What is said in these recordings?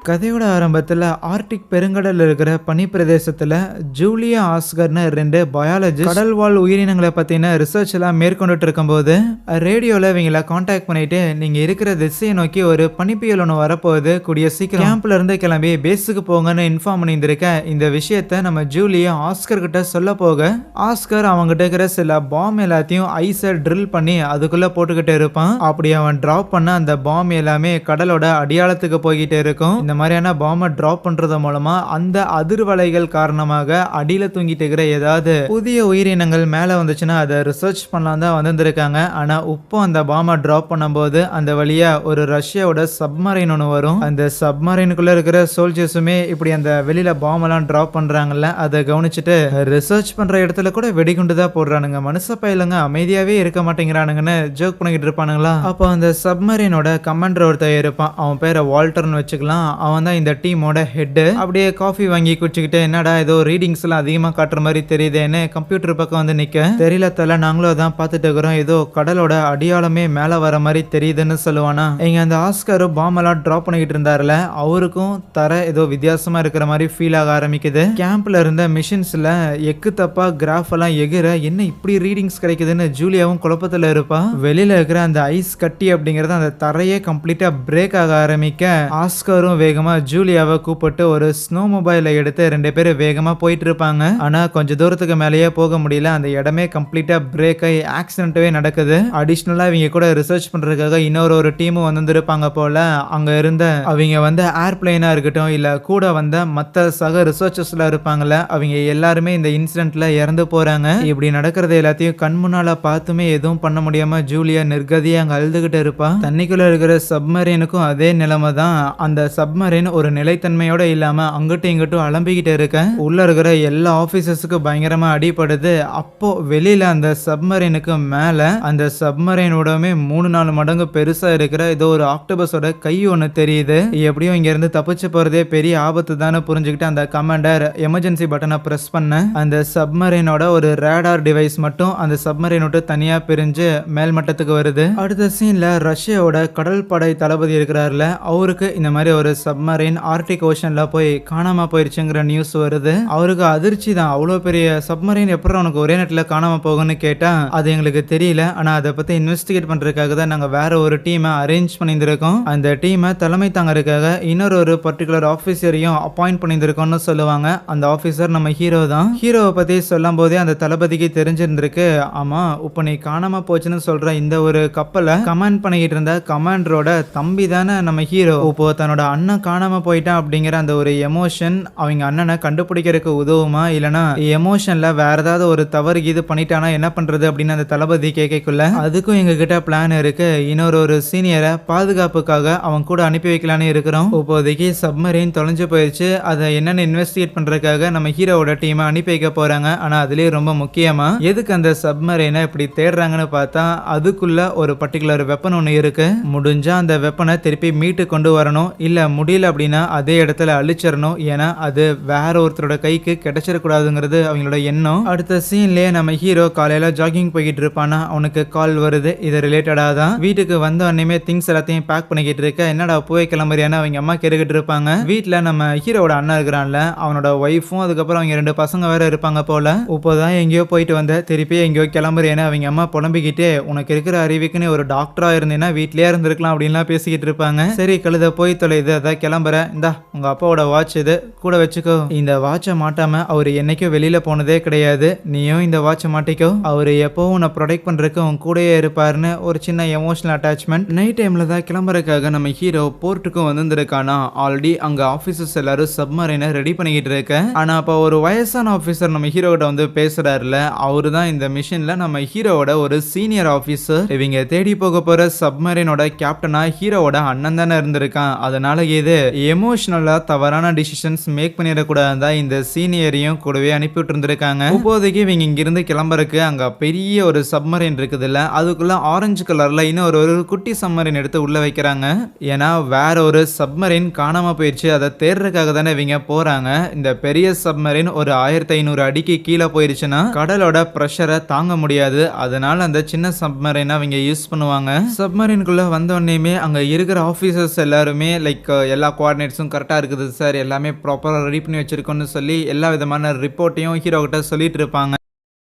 கதையோட ஆரம்பத்துல ஆர்டிக் பெருங்கடல்ல இருக்கிற பனி பிரதேசத்துல ஜூலியா ஆஸ்கர்னு 2 பயாலஜிஸ்ட் கடல் வாழ் உயிரினங்களை பத்தின ரிசர்ச் எல்லாம் மேற்கொண்டுட்டு இருக்கும்போது ரேடியோல இவங்கள காண்டாக்ட் பண்ணிட்டு நீங்க இருக்கிற திசையை நோக்கி ஒரு பனிப்புயல் ஒன்று வரப்போகுது, கூடிய சீக்கிரம் கேம்ப்ல இருந்து கிளம்பி பேஸுக்கு போங்கன்னு இன்ஃபார்ம் பண்ணியிருந்திருக்க. இந்த விஷயத்த நம்ம ஜூலியா ஆஸ்கர் கிட்ட சொல்ல போக ஆஸ்கர் அவங்ககிட்ட இருக்கிற சில பாம் எல்லாத்தையும் ஐஸை ட்ரில் பண்ணி அதுக்குள்ள போட்டுக்கிட்டு இருப்பான். அப்படி அவன் டிராப் பண்ண அந்த பாம் எல்லாமே கடலோட அடியாளத்துக்கு போய்கிட்டே இருக்கும். இந்த மாதிரியான பாம்பை டிராப் பண்றது மூலமா அந்த அதிர்வலைகள் காரணமாக அடியில தூங்கிட்டு இருக்கிற ஏதாவது புதிய உயிரினங்கள் மேல வந்துச்சுன்னா அதை ரிசர்ச் பண்ணலாம் தான் வந்திருக்காங்க. ஆனா இப்போ அந்த பாம்பை டிராப் பண்ணும்போது அந்த வழியா ஒரு ரஷ்யாவோட சப்மரைன் ஒன்று வரும். அந்த சப்மரைனுக்குள்ள இருக்கிற சோல்ஜர்ஸுமே இப்படி அந்த வெளியில பாம்பு எல்லாம் டிராப் பண்றாங்கல்ல, அதை கவனிச்சுட்டு ரிசர்ச் பண்ற இடத்துல கூட வெடிகுண்டு தான் போடுறானுங்க. மனுஷ பயிலுங்க அமைதியாவே இருக்க மாட்டேங்கிறானுங்கன்னு ஜோக் பண்ணிக்கிட்டு இருப்பானுங்களா. அப்போ அந்த சப்மரைனோட கமாண்டர் ஒருத்தர் இருப்பான், அவன் பேரை வால்டர்னு வச்சுக்கலாம். அவன் தான் இந்த டீமோட ஹெட். அப்படியே காஃபி வாங்கி குடிச்சுக்கிட்டு என்னடா ஏதோ ரீடிங்ஸ் எல்லாம் அதிகமா காட்டுற மாதிரி தெரியுதுன்னு கம்ப்யூட்டர் பக்கம் வந்து நிக்க, தெரியல தல நாங்களும் அதான் பார்த்துட்டு இருக்கிறோம், ஏதோ கடலோட அடியாளமே மேல வர மாதிரி தெரியுதுன்னு சொல்லுவானா. இங்க அந்த ஆஸ்கரும் பாம் எல்லாம் டிராப் பண்ணிக்கிட்டு இருந்தாருல, அவருக்கும் தர ஏதோ வித்தியாசமா இருக்கிற மாதிரி ஃபீல் ஆக ஆரம்பிக்குது. கேம்ப்ல இருந்த மிஷின்ஸ்ல எக்கு தப்பா கிராஃப் எல்லாம் எகிற என்ன இப்படி ரீடிங்ஸ் கிடைக்குதுன்னு ஜூலியாவும் குழப்பத்துல இருப்பா. வெளியில இருக்கிற அந்த ஐஸ் கட்டி அப்படிங்கறது அந்த தரையே கம்ப்ளீட்டா பிரேக் ஆக ஆரம்பிக்க ஆஸ்கரும் வேகமா ஜூலியாவை கூப்பிட்டு ஒரு ஸ்னோ மொபைலை எடுத்து 2 பேரும் வேகமா போயிட்டு இருப்பாங்க. ஆனா கொஞ்ச தூரத்துக்கு மேலேயே போக முடியல, அந்த இடமே கம்ப்ளீட்டா பிரேக் ஆகி ஆக்சிடென்ட்டே நடக்குது. அடிஷனலா இவங்க கூட ரிசர்ச் பண்றதுக்காக இன்னொரு டீமும் வந்திருப்பாங்க போல. அங்க இருந்த அவங்க வந்து ஏர்பிளைனா இருக்கட்டும் இல்ல கூட வந்த மத்த சக ரிசர்ச்சர்ஸ்ல இருப்பாங்கல்ல, அவங்க எல்லாருமே இந்த இன்சிடென்ட்ல இறந்து போறாங்க. இப்படி நடக்கிறது எல்லாத்தையும் கண் முன்னால பார்த்துமே எதுவும் பண்ண முடியாம ஜூலியா நிர்கதியா அங்க அழுதுகிட்டு இருப்பா. தண்ணிக்குள்ள இருக்கிற சப்மரீனுக்கும் அதே நிலைமை தான். அந்த சப்மரைன் ஒரு நிலைத்தன்மையோட இல்லாம அங்கிட்டும் இங்கிட்டும் அலம்பிக்கிட்டு இருக்க. உள்ள இருக்கிற எல்லா ஆபீசர்ஸுக்கு பயங்கரமா அடிபடுது. அப்போ வெளியில அந்த சப்மரைனுக்கு மேல அந்த சப்மரைனோடமே 3-4 மடங்கு பெருசா இருக்கிற ஏதோ ஒரு ஆக்டோபஸோட கை ஒண்ணு தெரியுது. எப்படியும் இங்க இருந்து தப்பிச்சு போறதே பெரிய ஆபத்து தானே புரிஞ்சுக்கிட்டு அந்த கமாண்டர் எமர்ஜென்சி பட்டனை பிரஸ் பண்ண அந்த சப்மரைனோட ஒரு ரேடார் டிவைஸ் மட்டும் அந்த சப்மரைன் விட்டு தனியா பிரிஞ்சு மேல் மட்டத்துக்கு வருது. அடுத்த சீன்ல ரஷ்யாவோட கடல் படை தளபதி இருக்கிறாருல, அவருக்கு இந்த மாதிரி ஒரு சப்மரைன் ஆர்டிக் ஓஷன்ல போய் காணாம போயிருச்சுங்கிற நியூஸ் வருது. அவருக்கு அதிர்ச்சி தான், அவ்வளோ பெரிய சப்மரைன் எப்படி உனக்கு ஒரே நேரத்தில் காணாம போகும்னு கேட்டா அது எங்களுக்கு தெரியல, ஆனா அதை பத்தி இன்வெஸ்டிகேட் பண்றதுக்காக தான் நாங்க வேற ஒரு டீமை அரேஞ்ச் பண்ணியிருக்கோம். அந்த டீமை தலைமை தாங்கறதுக்காக இன்னொரு பர்டிகுலர் ஆஃபீஸரையும் அப்பாயிண்ட் பண்ணியிருக்கோம்னு சொல்லுவாங்க. அந்த ஆஃபீஸர் நம்ம ஹீரோ தான். ஹீரோவை பத்தி சொல்லும் போதே அந்த தளபதிக்கு தெரிஞ்சிருந்திருக்கு, ஆமா இப்போ நீ காணாம போச்சுன்னு சொல்ற இந்த ஒரு கப்பலை கமாண்ட் பண்ணிக்கிட்டு இருந்த கமாண்டரோட தம்பி தானே நம்ம ஹீரோ. இப்போ தன்னோட அண்ணன் காணாம போயிட்டான் அப்படிங்கிற அந்த ஒரு எமோஷன் அவங்க அண்ணனை கண்டுபிடிக்கிறதுக்கு உதவுமா, இல்லனா எமோஷன்ல வேற ஏதாவது ஒரு தவறு இது பண்ணிட்டானா என்ன பண்றது அப்படின்னு அந்த தளபதி கேட்கக்குள்ள அதுக்கும் எங்க கிட்ட பிளான் இருக்கு. இன்னொரு சீனியரை பாதுகாப்புக்காக அவன் கூட அனுப்பி வைக்கலான்னு இருக்கிறோம். இப்போதைக்கு சப்மரீன் தொலைஞ்சு போயிடுச்சு, அதை என்னன்னு இன்வெஸ்டிகேட் பண்றதுக்காக நம்ம ஹீரோவோட டீமை அனுப்பி வைக்க போறாங்க. ஆனா அதுலயே ரொம்ப முக்கியமா எதுக்கு அந்த சப்மரீனை இப்படி தேடுறாங்கன்னு பார்த்தா அதுக்குள்ள ஒரு பர்டிகுலர் வெப்பன் ஒன்று இருக்கு. முடிஞ்சா அந்த வெப்பனை திருப்பி மீட்டு கொண்டு வரணும், இல்ல முடியல அப்படின்னா அதே இடத்துல அழிச்சிடணும். ஏன்னா அது வேற ஒருத்தரோட கைக்கு கிடைச்சிடக்கூடாதுங்கிறது அவங்களோட எண்ணம். அடுத்த சீன்லயே நம்ம ஹீரோ காலையில ஜாகிங் போய்கிட்டு இருப்பானா, அவனுக்கு கால் வருது. இது ரிலேட்டடா தான் வீட்டுக்கு வந்த உடனே திங்ஸ் எல்லாத்தையும் பேக் பண்ணிக்கிட்டு இருக்க, என்னடா போய் கிளம்புறியான்னு அவங்க அம்மா கேட்டுக்கிட்டு இருப்பாங்க. வீட்டுல நம்ம ஹீரோட அண்ணன் இருக்கிறான்ல, அவனோட ஒய்ஃபும் அதுக்கப்புறம் அவங்க 2 பசங்க வேற இருப்பாங்க போல. இப்போதான் எங்கேயோ போயிட்டு வந்த திருப்பி எங்கேயோ கிளம்புறியான்னு அவங்க அம்மா புலம்பிக்கிட்டே, உனக்கு இருக்கிற அறிவுக்குன்னு ஒரு டாக்டரா இருந்தேன்னா வீட்லயே இருந்திருக்கலாம் அப்படின்லாம் பேசிக்கிட்டு இருப்பாங்க. சரி கழுத போய் தொலைது, அதான் கிளம்புறேன், இந்தா உங்க அப்பாவோட வாட்ச் இது கூட வச்சுக்கோ. இந்த வாட்சை மாட்டாம அவரு என்னைக்கும் வெளியில போனதே கிடையாது, நீயும் இந்த வாட்சை மாட்டிக்கோ. அவரு எப்பவும் உன்னை ப்ரொடெக்ட் பண்றதுக்கு உன் கூடயே இருப்பாருன்னு ஒரு சின்ன எமோஷனல் அட்டாச்மெண்ட். நைட் டைம்ல தான் கிளம்புறதுக்காக நம்ம ஹீரோ போர்ட்டுக்கும் வந்திருக்கானா. ஆல்ரெடி அங்க ஆபீசர்ஸ் எல்லாரும் சப்மரைனை ரெடி பண்ணிக்கிட்டு இருக்க. ஆனா அப்ப ஒரு வயசான ஆபீசர் நம்ம ஹீரோ கிட்ட வந்து பேசுறாருல, அவரு தான் இந்த மிஷன்ல நம்ம ஹீரோவோட ஒரு சீனியர் ஆபீசர். இவங்க தேடி போக போற சப்மரைனோட கேப்டனா ஹீரோவோட அண்ணன் தானே இருந்திருக்கான். அதனால இது எமோஷனலா தவறான டிசிஷன்ஸ் மேக் பண்ணிடக்கூடாது, இந்த சீனியரையும் கூடவே அனுப்பிவிட்டு இருந்திருக்காங்க. இப்போதைக்கு இவங்க இங்கிருந்து கிளம்புறதுக்கு அங்க பெரிய ஒரு சப்மரைன் இருக்குதுல்ல, அதுக்குள்ள ஆரஞ்சு கலர்ல இன்னொரு குட்டி சப்மரைன் எடுத்து உள்ள வைக்கிறாங்க. ஏன்னா வேற ஒரு சப்மரைன் காணாம போயிடுச்சு, அதை தேடுறதுக்காக தானே இவங்க போறாங்க. இந்த பெரிய சப்மரைன் ஒரு 1500 அடிக்கு கீழே போயிருச்சுன்னா கடலோட பிரஷரை தாங்க முடியாது, அதனால அந்த சின்ன சப்மரைனை அவங்க யூஸ் பண்ணுவாங்க. சப்மரைனுக்குள்ள வந்த உடனே அங்க இருக்கிற ஆபீசர்ஸ் எல்லாருமே லைக் எல்லா கோஆர்டினேட்ஸும் கரெக்டா இருக்குது சார், எல்லாமே ப்ராப்பரா ரெடி பண்ணி வச்சிருக்கோம்னு சொல்லி எல்லா விதமான ரிப்போர்ட்டையும் ஹீரோ கிட்ட சொல்லிட்டு இருப்பாங்க.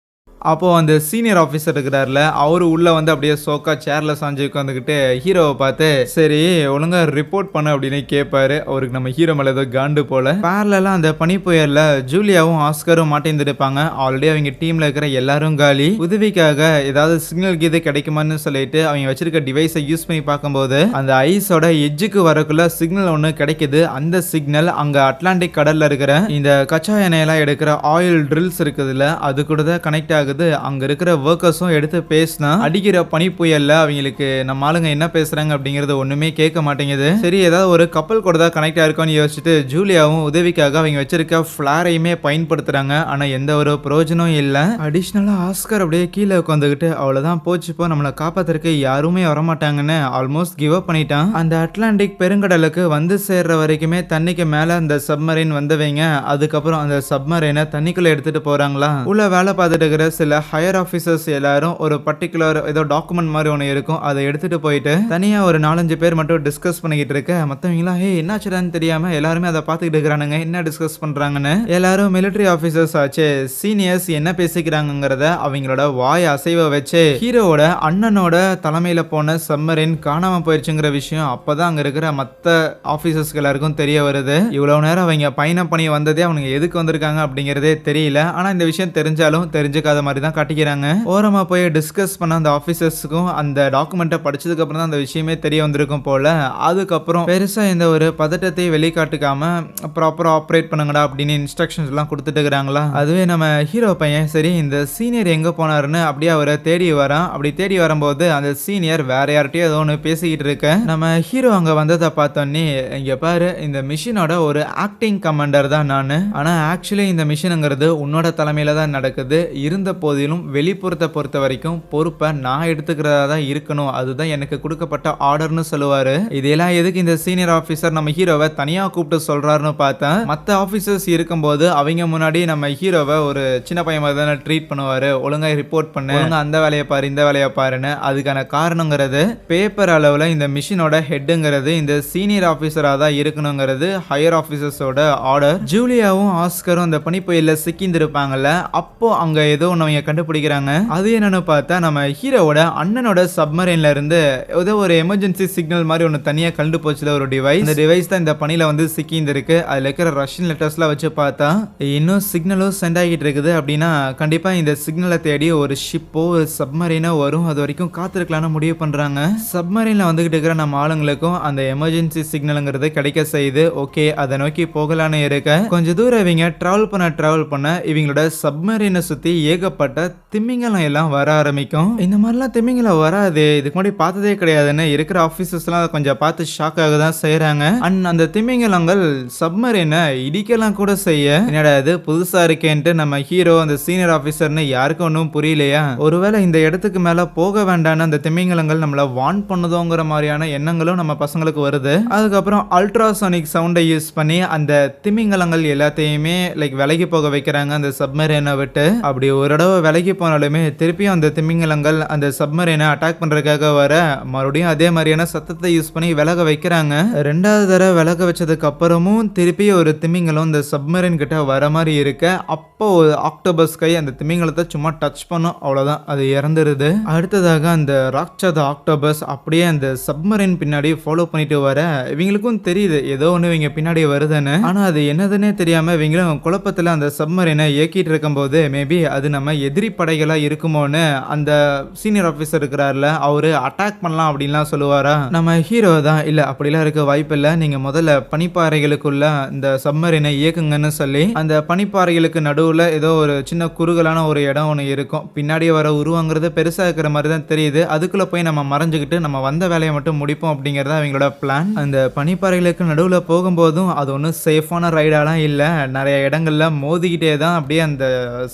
அப்போ அந்த சீனியர் ஆஃபீஸர் இருக்கிறார்ல, அவரு உள்ள வந்து அப்படியே சோக்கா சேர்ல சாஞ்சு உட்காந்துக்கிட்டு ஹீரோவை பார்த்து சரி ஒழுங்கா ரிப்போர்ட் பண்ண அப்படின்னு கேட்பாரு. அவருக்கு நம்ம ஹீரோ மேல ஏதோ காண்டு போல. பேரலா அந்த பனி புயல்ல ஜூலியாவும் ஆஸ்கரும் மாட்டேந்திருப்பாங்க. ஆல்ரெடி அவங்க டீம்ல இருக்கிற எல்லாரும் காலி. உதவிக்காக ஏதாவது சிக்னல் கீது கிடைக்குமான்னு சொல்லிட்டு அவங்க வச்சிருக்க டிவைஸை யூஸ் பண்ணி பார்க்கும்போது அந்த ஐஸோட எட்ஜுக்கு வரக்குள்ள சிக்னல் ஒன்று கிடைக்குது. அந்த சிக்னல் அங்க அட்லாண்டிக் கடல்ல இருக்கிற இந்த கச்சா எண்ணெயெல்லாம் எடுக்கிற ஆயில் ட்ரில்ஸ் இருக்குதுல்ல, அது கூட தான் கனெக்ட் ஆகுது. அங்க இருக்கிற ஒர்க்கர்ஸும் எடுத்து பேசினா அடிக்கிற பனி புயல்ல அவங்களுக்கு நம்ம ஆளுங்க என்ன பேசுறாங்க அப்படிங்கறது ஒண்ணுமே கேட்க மாட்டேங்குது. சரி ஏதாவது ஒரு கப்பல் கூட தான் கனெக்ட் ஆயிருக்கும்னு யோசிச்சுட்டு ஜூலியாவும் உதவிக்காக அவங்க வச்சிருக்க ஃபிளாரையுமே பயன்படுத்துறாங்க. ஆனா எந்த ஒரு பிரயோஜனம் இல்ல. அடிஷனலா ஆஸ்கர் அப்படியே கீழே உட்காந்துக்கிட்டு அவ்வளவுதான் போச்சுப்போ, நம்மளை காப்பாத்துறதுக்கு யாருமே வரமாட்டாங்கன்னு ஆல்மோஸ்ட் கிவ் அப் பண்ணிட்டான். அந்த அட்லாண்டிக் பெருங்கடலுக்கு வந்து சேர்ற வரைக்குமே தண்ணிக்கு மேல அந்த சப்மரைன் வந்தவங்க அதுக்கப்புறம் அந்த சப்மரைனை தண்ணிக்குள்ள எடுத்துட்டு போறாங்களா. உள்ள வேலை பார்த்துட்டு இருக்கிற சில ஹையர் ஆஃபீஸர்ஸ் எல்லாரும் ஒரு பர்டிகுலர் ஏதோ டாக்குமெண்ட் மாதிரி ஒன்று இருக்கும், அதை எடுத்துட்டு போயிட்டு தனியா ஒரு 4-5 பேர் மட்டும் டிஸ்கஸ் பண்ணிக்கிட்டு இருக்க. மற்றவங்களாம் என்னாச்சுடான்னு தெரியாம எல்லாருமே அதை பார்த்துக்கிட்டு இருக்கிறானுங்க, என்ன டிஸ்கஸ் பண்றாங்கன்னு. எல்லாரும் மிலிட்டரி ஆஃபீஸர்ஸ் ஆச்சு, சீனியர்ஸ் என்ன பேசிக்கிறாங்கிறத அவங்களோட வாய் அசைவ வச்சு ஹீரோவோட அண்ணனோட தலைமையில போன சப்மரைன் காணாம போயிருச்சுங்கிற விஷயம் அப்பதான் அங்க இருக்கிற மற்ற ஆஃபீஸர்ஸ்க்கு எல்லாருக்கும் தெரிய வருது. இவ்வளவு நேரம் அவங்க பயணம் பண்ணி வந்ததே அவங்க எதுக்கு வந்திருக்காங்க அப்படிங்கறதே தெரியல. ஆனா இந்த விஷயம் தெரிஞ்சாலும் தெரிஞ்சுக்காத மாதிரி தான் காட்டிக்கிறாங்க. ஓரமா போய் டிஸ்கஸ் பண்ண அந்த ஆபீசர்ஸ்க்கும் அந்த டாக்குமெண்ட்டை படிச்சதுக்கு அப்புறம் தான் அந்த விஷயமே தெரிய வந்திருக்கும் போல. அதுக்கப்புறம் பெருசா இந்த ஒரு பதட்டத்தை வெளிக்காட்டுக்காம ப்ராப்பரா ஆப்ரேட் பண்ணுங்கடா அப்படின்னு இன்ஸ்ட்ரக்ஷன்ஸ் எல்லாம் கொடுத்துட்டு இருக்காங்களா. அதுவே நம்ம ஹீரோ பையன் சரி இந்த சீனியர் எங்க போனாருன்னு அப்படியே அவரை தேடி வரான். அப்படி தேடி வரும்போது அந்த சீனியர் வேற யார்கிட்டயும் ஏதோ ஒன்று பேசிக்கிட்டு இருக்க. நம்ம ஹீரோ அங்க வந்ததை பார்த்தோன்னே இங்க பாரு இந்த மிஷினோட ஒரு ஆக்டிங் கமாண்டர் தான் நானு, ஆனா ஆக்சுவலி இந்த மிஷினுங்கிறது உன்னோட தலைமையில தான் நடக்குது. இருந்த போதிலும் வெளிப்புறத்தை பொறுத்த வரைக்கும் பொறுப்பை நான் எடுத்துக்கிறதா தான் இருக்கணும், அதுதான் எனக்கு கொடுக்கப்பட்ட ஆர்டர்னு சொல்லுவாரு. இதெல்லாம் எதுக்கு இந்த சீனியர் ஆஃபீஸர் நம்ம ஹீரோவை தனியா கூப்பிட்டு சொல்றாருன்னு பார்த்தேன். மற்ற ஆஃபீஸர்ஸ் இருக்கும்போது அவங்க முன்னாடி நம்ம ஹீரோவை ஒரு சின்ன பையன் மாதிரி தானே ட்ரீட் பண்ணுவாரு, ஒழுங்கா ரிப்போர்ட் பண்ணு, ஒழுங்கா அந்த வேலையை பாரு இந்த வேலையை பாருன்னு. அதுக்கான காரணங்கிறது பேப்பர் அளவில் இந்த மிஷினோட ஹெட்டுங்கிறது இந்த சீனியர் ஆஃபீஸராக தான் இருக்கணுங்கிறது ஹையர் ஆஃபீஸர்ஸோட ஆர்டர். ஜூலியாவும் ஆஸ்கரும் அந்த பனிப்புயல்ல சிக்கிந்திருப்பாங்கல்ல, அப்போ அங்க ஏதோ ஒன்று அவங்க கண்டுபிடிக்கிறாங்க. அது என்னன்னு பார்த்தா நம்ம ஹீரோவோட அண்ணனோட சப்மரைன்ல இருந்து ஏதோ ஒரு எமர்ஜென்சி சிக்னல் மாதிரி ஒன்று தனியா கண்டு போச்சுல ஒரு டிவைஸ். இந்த டிவைஸ் தான் இந்த பனியில வந்து சிக்கிந்திருக்கு. அதுல இருக்கிற ரஷ்யன் லெட்டர்ஸ்லாம் வச்சு பார்த்தா இன்னும் சிக்னலும் சென்ட் ஆகிட்டு இருக்குது. அப்படின்னா கண்டிப்பா இந்த சிக்னலை தேடி ஒரு ஷிப்போ ஒரு சப்மரைனோ வரும், அது வரைக்கும் காத்திருக்கலாம்னு முடிவு பண்றாங்க. சப்மரைன்ல வந்துகிட்டு இருக்கிற நம்ம ஆளுங்களுக்கும் அந்த எமர்ஜென்சி சிக்னலுங்கிறது கிடைக்க செய்யுது. ஓகே அதை நோக்கி போகலான்னு இருக்க கொஞ்சம் தூரம் இவங்க டிராவல் பண்ண இவங்களோட சப்மரைனை சுத்தி ஏகப்பட்ட திமிங்கலம் எல்லாம் வர ஆரம்பிக்கும். இந்த மாதிரிலாம் திமிங்கலம் வராது, இதுக்கு முன்னாடி பார்த்ததே கிடையாதுன்னு இருக்கிற ஆபீசர்ஸ்லாம் கொஞ்சம் பார்த்து ஷாக் ஆக தான் செய்யறாங்க. அண்ட் அந்த திமிங்கலங்கள் சப்மரைனை இடிக்கலாம் கூட செய்ய என்னடா இது புதுசா இருக்கேன்ட்டு நம்ம ஹீரோ அந்த சீனியர் ஆபீசர்னு யாருக்கும் ஒன்றும் புரியலையா. ஒருவேளை இந்த இடத்துக்கு மேல போக வேண்டான்னு அந்த திமிங்கலங்கள் நம்மள வார்ன் பண்ணுதோங்கிற மாதிரியான எண்ணங்களும் நம்ம பசங்களுக்கு வருது. அதுக்கப்புறம் அல்ட்ராசானிக் சவுண்டை யூஸ் பண்ணி அந்த திமிங்கலங்கள் எல்லாத்தையுமே லைக் விலகி போக வைக்கிறாங்க அந்த சப்மரைனை விட்டு. அப்படி ஒரு தடவை விலகி போனாலுமே திருப்பியும் அந்த திமிங்கலங்கள் அந்த சப்மரைனை அட்டாக் பண்றதுக்காக வர மறுபடியும் அதே மாதிரியான சத்தத்தை யூஸ் பண்ணி விலக வைக்கிறாங்க. ரெண்டாவது தடவை விலக வச்சதுக்கு அப்புறமும் திருப்பி ஒரு திமிங்கலம் இந்த சப்மரைன் கிட்ட வர மாதிரி இருக்க அப்போ ஆக்டோபஸ் கை அந்த திமிங்கலத்தை சும்மா டச் பண்ணும், அவ்வளவுதான் அது இறந்துருது. அடுத்ததாக அந்த ராட்சத ஆக்டோபஸ் அப்படியே அந்த சப்மரைன் பின்னாடி ஃபாலோ பண்ணிட்டு வர இவங்களுக்கும் தெரியுது ஏதோ ஒன்று இவங்க பின்னாடி வருதுன்னு. ஆனா அது என்னதுன்னே தெரியாம இவங்களும் குழப்பத்துல அந்த சப்மரைனை இயக்கிட்டு இருக்கும் போது மேபி அது நம்ம எதிரி படைகளா இருக்குமோன்னு அந்த சீனியர் ஆபீசர் இருக்கிறார்ல அவரு அட்டாக் பண்ணலாம் அப்படின்லாம் சொல்லுவாரா. நம்ம ஹீரோ தான் இல்ல அப்படிலாம் இருக்க வாய்ப்பு இல்லை, நீங்க முதல்ல பனிப்பாறைகளுக்குள்ள இந்த சப்மரைனை இயக்குங்கன்னு சொல்லி அந்த பனிப்பாறைகளுக்கு நடுவுல ஏதோ ஒரு சின்ன குறுகலான ஒரு இடம் ஒன்று இருக்கும். பின்னாடியே வர உருவங்கிறது பெருசா இருக்கிற மாதிரி தான் தெரியுது. அதுக்குள்ள போய் நம்ம மறைஞ்சுக்கிட்டு நம்ம வந்த வேலையை மட்டும் முடிப்போம் அப்படிங்கறத அவங்களோட பிளான். அந்த பனிப்பாறைகளுக்கு நடுவுல போகும்போதும் அது ஒன்றும் சேஃபான ரைடாலாம் இல்லை, நிறைய இடங்கள்ல மோதிக்கிட்டே தான் அப்படியே அந்த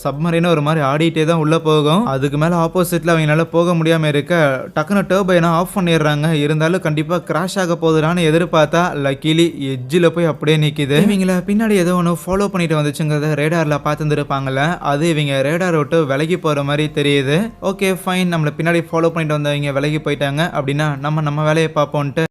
சப்மரைனை ஒரு மாதிரி ஆடிட்டே தான் உள்ள போகும். அதுக்கு மேல ஆப்போசிட்ல அவங்களால போக முடியாம இருக்க டக்குனு டர்பைனை ஆஃப் பண்ணிடுறாங்க. இருந்தாலும் கண்டிப்பா கிராஷ் ஆக போகுதுன்னு எதிர்பார்த்தா லக்கிலி எட்ஜில் போய் அப்படியே நிக்குது. இவங்கள பின்னாடி ஏதோ ஒன்று ஃபாலோ பண்ணிட்டு வந்துச்சுங்கிறத ரேடார்ல பார்த்துருப்பாங்கல்ல, அது இவங்க ரேடார் விட்டு விலகி போற மாதிரி தெரியுது. ஓகே ஃபைன், நம்மள பின்னாடி ஃபாலோ பண்ணிட்டு வந்தவங்க விலகி போயிட்டாங்க அப்படின்னா நம்ம வேலையை பார்ப்போம்ட்டு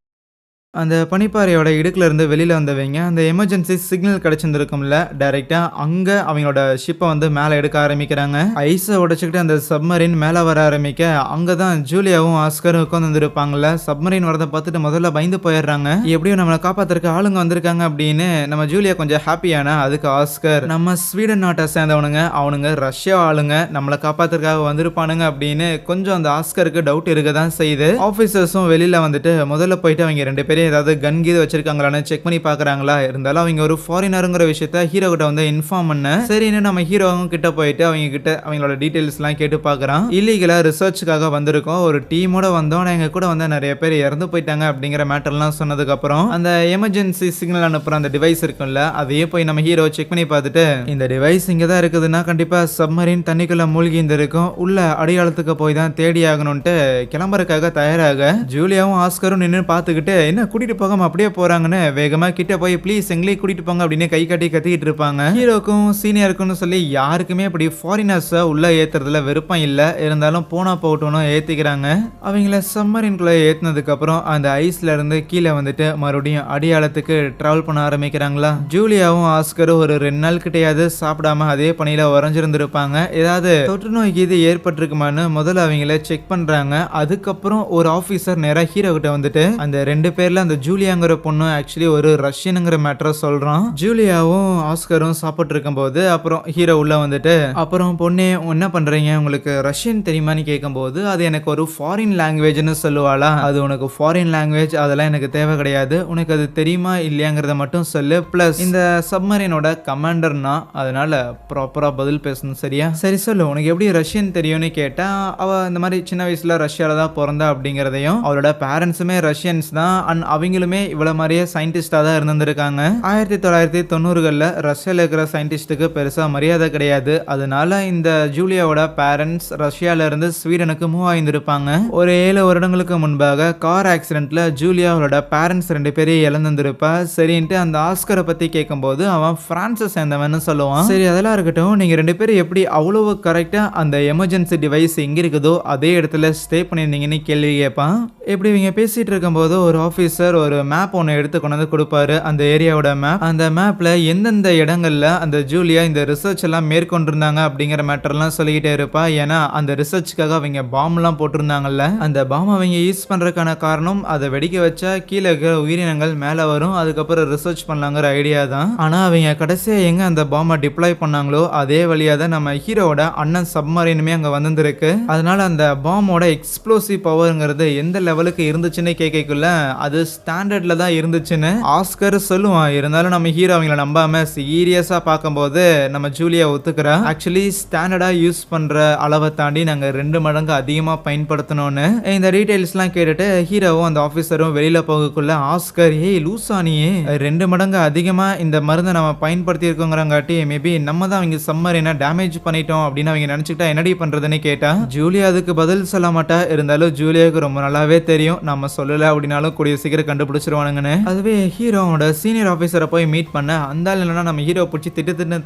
அந்த பனிப்பாறையோட இடுக்குல இருந்து வெளியில வந்தவங்க அந்த எமர்ஜென்சி சிக்னல் கிடைச்சிருந்திருக்கும்ல, டைரக்டா அங்க அவங்களோட ஷிப்பை வந்து மேல எடுக்க ஆரம்பிக்கிறாங்க. ஐஸை உடைச்சுக்கிட்டு அந்த சப்மரின் மேல வர ஆரம்பிக்க அங்கதான் ஜூலியாவும் ஆஸ்கரும் உட்காந்துருப்பாங்கல்ல. சப்மரின் வரதை பார்த்துட்டு முதல்ல பயந்து போயிடுறாங்க. எப்படியும் நம்மளை காப்பாத்துறதுக்கு ஆளுங்க வந்திருக்காங்க அப்படின்னு நம்ம ஜூலியா கொஞ்சம் ஹாப்பியானா, அதுக்கு ஆஸ்கர் நம்ம ஸ்வீடன் நாட்டை சேர்ந்தவனுங்க, அவனுங்க ரஷ்யா ஆளுங்க, நம்மளை காப்பாத்துறதுக்காக வந்திருப்பானுங்க அப்படின்னு கொஞ்சம் அந்த ஆஸ்கருக்கு டவுட் இருக்க தான் செய்யுது. ஆபீசர்ஸும் வெளியில வந்துட்டு முதல்ல போயிட்டு அவங்க 2 பேரும் ஏதாவது கன் கீது வச்சிருக்காங்களான்னு செக் பண்ணி பாக்குறாங்களா. இருந்தாலும் அவங்க ஒரு ஃபாரினருங்கிற விஷயத்த ஹீரோ கிட்ட வந்து இன்ஃபார்ம் பண்ண சரின்னு நம்ம ஹீரோவும் கிட்ட போயிட்டு அவங்க கிட்ட அவங்களோட டீடைல்ஸ் எல்லாம் கேட்டு பாக்குறான். இல்லீகலா ரிசர்ச்சுக்காக வந்திருக்கோம், ஒரு டீமோட வந்தோம், எங்க கூட வந்து நிறைய பேர் இறந்து போயிட்டாங்க அப்படிங்கிற மேட்டர்லாம் சொன்னதுக்கு அப்புறம் அந்த எமர்ஜென்சி சிக்னல் அனுப்புற அந்த டிவைஸ் இருக்கும்ல, அதையே போய் நம்ம ஹீரோ செக் பண்ணி பார்த்துட்டு இந்த டிவைஸ் இங்க தான் இருக்குதுன்னா கண்டிப்பா சப்மரின் தண்ணிக்குள்ள மூழ்கி இருக்கும், உள்ள அடையாளத்துக்கு போய் தான் தேடி ஆகணும்ட்டு கிளம்புறதுக்காக தயாராக ஜூலியாவும் ஆஸ்கரும் நின்று பார்த்துக்கிட்டு என்ன கூட்டிட்டு போகாம அப்படியே போறாங்கன்னு வேகமா கிட்ட போய் ப்ளீஸ் எங்களையும் கூட்டிட்டு போங்க அப்படின்னு கை காட்டி கத்திக்கிட்டு இருப்பாங்க. ஹீரோக்கும் சீனியருக்கும் சொல்லி யாருக்குமே அப்படி ஃபாரினர்ஸ் உள்ள ஏத்துறதுல விருப்பம் இல்ல, இருந்தாலும் போனா போட்டோன்னு ஏத்திக்கிறாங்க. அவங்கள சம்மரின்குள்ள ஏத்துனதுக்கு அப்புறம் அந்த ஐஸ்ல இருந்து கீழே வந்துட்டு மறுபடியும் அடியாளத்துக்கு டிராவல் பண்ண ஆரம்பிக்கிறாங்களா. ஜூலியாவும் ஆஸ்கரும் ஒரு 2 நாள் கிட்டையாவது சாப்பிடாம அதே பணியில உறைஞ்சிருந்திருப்பாங்க. ஏதாவது தொற்று நோய் இது ஏற்பட்டிருக்குமான்னு முதல்ல அவங்கள செக் பண்றாங்க. அதுக்கப்புறம் ஒரு ஆபீசர் நேரா ஹீரோ கிட்ட வந்துட்டு அந்த 2 பேர்ல அந்த ஜூலியாங்கிற பொண்ணு ஆக்சுவலி ஒரு ரஷ்யனுங்கிற மேட்டரை சொல்றான். ஜூலியாவும் ஆஸ்கரும் சாப்பிட்டு இருக்கும்போது அப்புறம் ஹீரோ உள்ள வந்துட்டு அப்புறம் பொண்ணே என்ன பண்றீங்க, உங்களுக்கு ரஷ்யன் தெரியுமான்னு கேட்கும்போது அது எனக்கு ஒரு ஃபாரின் லாங்குவேஜ்னு சொல்லுவாளா. அது உனக்கு ஃபாரின் லாங்குவேஜ் அதெல்லாம் எனக்கு தேவை கிடையாது, உனக்கு அது தெரியுமா இல்லையாங்கிறத மட்டும் சொல்லு, பிளஸ் இந்த சப்மரீனோட கமாண்டர்னா அதனால ப்ராப்பரா பதில் பேசணும் சரியா. சரி சொல்லு உனக்கு எப்படி ரஷ்யன் தெரியும்னு கேட்டா அவ இந்த மாதிரி சின்ன வயசுல ரஷ்யால தான் பிறந்தா அப்படிங்கிறதையும் அவளோட பேரண்ட்ஸுமே ரஷ்யன்ஸ் தான், அவங்களுமே இவ்வளவு மாதிரியே சயின்டிஸ்டா தான் இருந்திருக்காங்க. 1990களில் ரஷ்யாவில் இருக்கிற சயின்டிஸ்டுக்கு பெருசா மரியாதை கிடையாது, அதனால இந்த ஜூலியாவோட பேரண்ட்ஸ் ரஷ்யால இருந்து ஸ்வீடனுக்கு மூவ் ஆயிருந்திருப்பாங்க. ஒரு 7 வருடங்களுக்கு முன்பாக கார் ஆக்சிடென்ட்ல ஜூலியாவோட பேரண்ட்ஸ் 2 பேரையும் இழந்திருப்பா. சரின்ட்டு அந்த ஆஸ்கரை பத்தி கேட்கும்போது அவன் பிரான்ஸை சேர்ந்தவன்னு சொல்லுவான். சரி அதெல்லாம் இருக்கட்டும், நீங்க 2 பேரும் எப்படி அவ்வளவு கரெக்டா அந்த எமர்ஜென்சி டிவைஸ் எங்க இருக்குதோ அதே இடத்துல ஸ்டே பண்ணியிருந்தீங்கன்னு கேள்வி கேட்பான். எப்படி இவங்க பேசிட்டு இருக்கும்போது ஒரு ஆஃபீஸர் ஒரு மேப் ஒன்று எடுத்து கொண்டு வந்து கொடுப்பாரு, அந்த ஏரியாவோட மேப். அந்த மேப்ல எந்தெந்த இடங்கள்ல அந்த ஜூலியா இந்த ரிசர்ச் எல்லாம் மேற்கொண்டிருந்தாங்க அப்படிங்கிற மேட்டர்லாம் சொல்லிக்கிட்டே இருப்பா. ஏன்னா அந்த ரிசர்ச்சுக்காக அவங்க பாம்லாம் போட்டிருந்தாங்கல்ல, அந்த பாம் அவங்க யூஸ் பண்றதுக்கான காரணம் அதை வெடிக்க வச்சா கீழே இருக்கிற உயிரினங்கள் மேலே வரும், அதுக்கப்புறம் ரிசர்ச் பண்ணலாங்கிற ஐடியா தான். ஆனா அவங்க கடைசியா எங்க அந்த பாம்பை டிப்ளாய் பண்ணாங்களோ அதே வழியா தான் நம்ம ஹீரோவோட அண்ணன் சப்மரீனுமே அங்க வந்திருக்கு. அதனால அந்த பாம்போட எக்ஸ்ப்ளோசிவ் பவர்ங்கிறது எந்த லெவலுக்கு இருந்துச்சுன்னு கேட்கக்குள்ள அது ஸ்டாண்டர்ட்ல தான் இருந்துச்சுன்னு ஆஸ்கர் சொல்லுவான். இருந்தாலும் நம்ம ஹீரோ அவங்கள நம்பாம சீரியஸா பார்க்கும்போது நம்ம ஜூலியா ஒத்துக்கிறா. ஆக்சுவலி ஸ்டாண்டர்டா யூஸ் பண்ற அளவை தாண்டி நாங்க 2 மடங்கு அதிகமா பயன்படுத்தணும்னு. இந்த டீடைல்ஸ்லாம் கேட்டுட்டு ஹீரோவும் அந்த ஆபீசரும் வெளியில போகக்குள்ள ஆஸ்கர் ஏய் லூசானியே 2 மடங்கு அதிகமா இந்த மருந்தை நம்ம பயன்படுத்தி இருக்கோங்கிறங்காட்டி மேபி நம்ம தான் அவங்க சம்மரினா டேமேஜ் பண்ணிட்டோம் அப்படின்னு அவங்க நினைச்சுக்கிட்டா என்னடி பண்றதுன்னு கேட்டா ஜூலியா அதுக்கு பதில் சொல்ல மாட்டா. இருந்தாலும் ஜூலியாவுக்கு ரொம்ப நல்லாவே தெரியும் நம்ம சொல்லல அப்படின்னாலும் கூடிய சீக்கிரம் கண்டுபிடிச்சிருவானுங்கன்னு. அதுவே ஹீரோவோட சீனியர் ஆபீசரை போய் மீட் பண்ண அந்த ஆள் இல்லைன்னா நம்ம ஹீரோ பிடிச்சி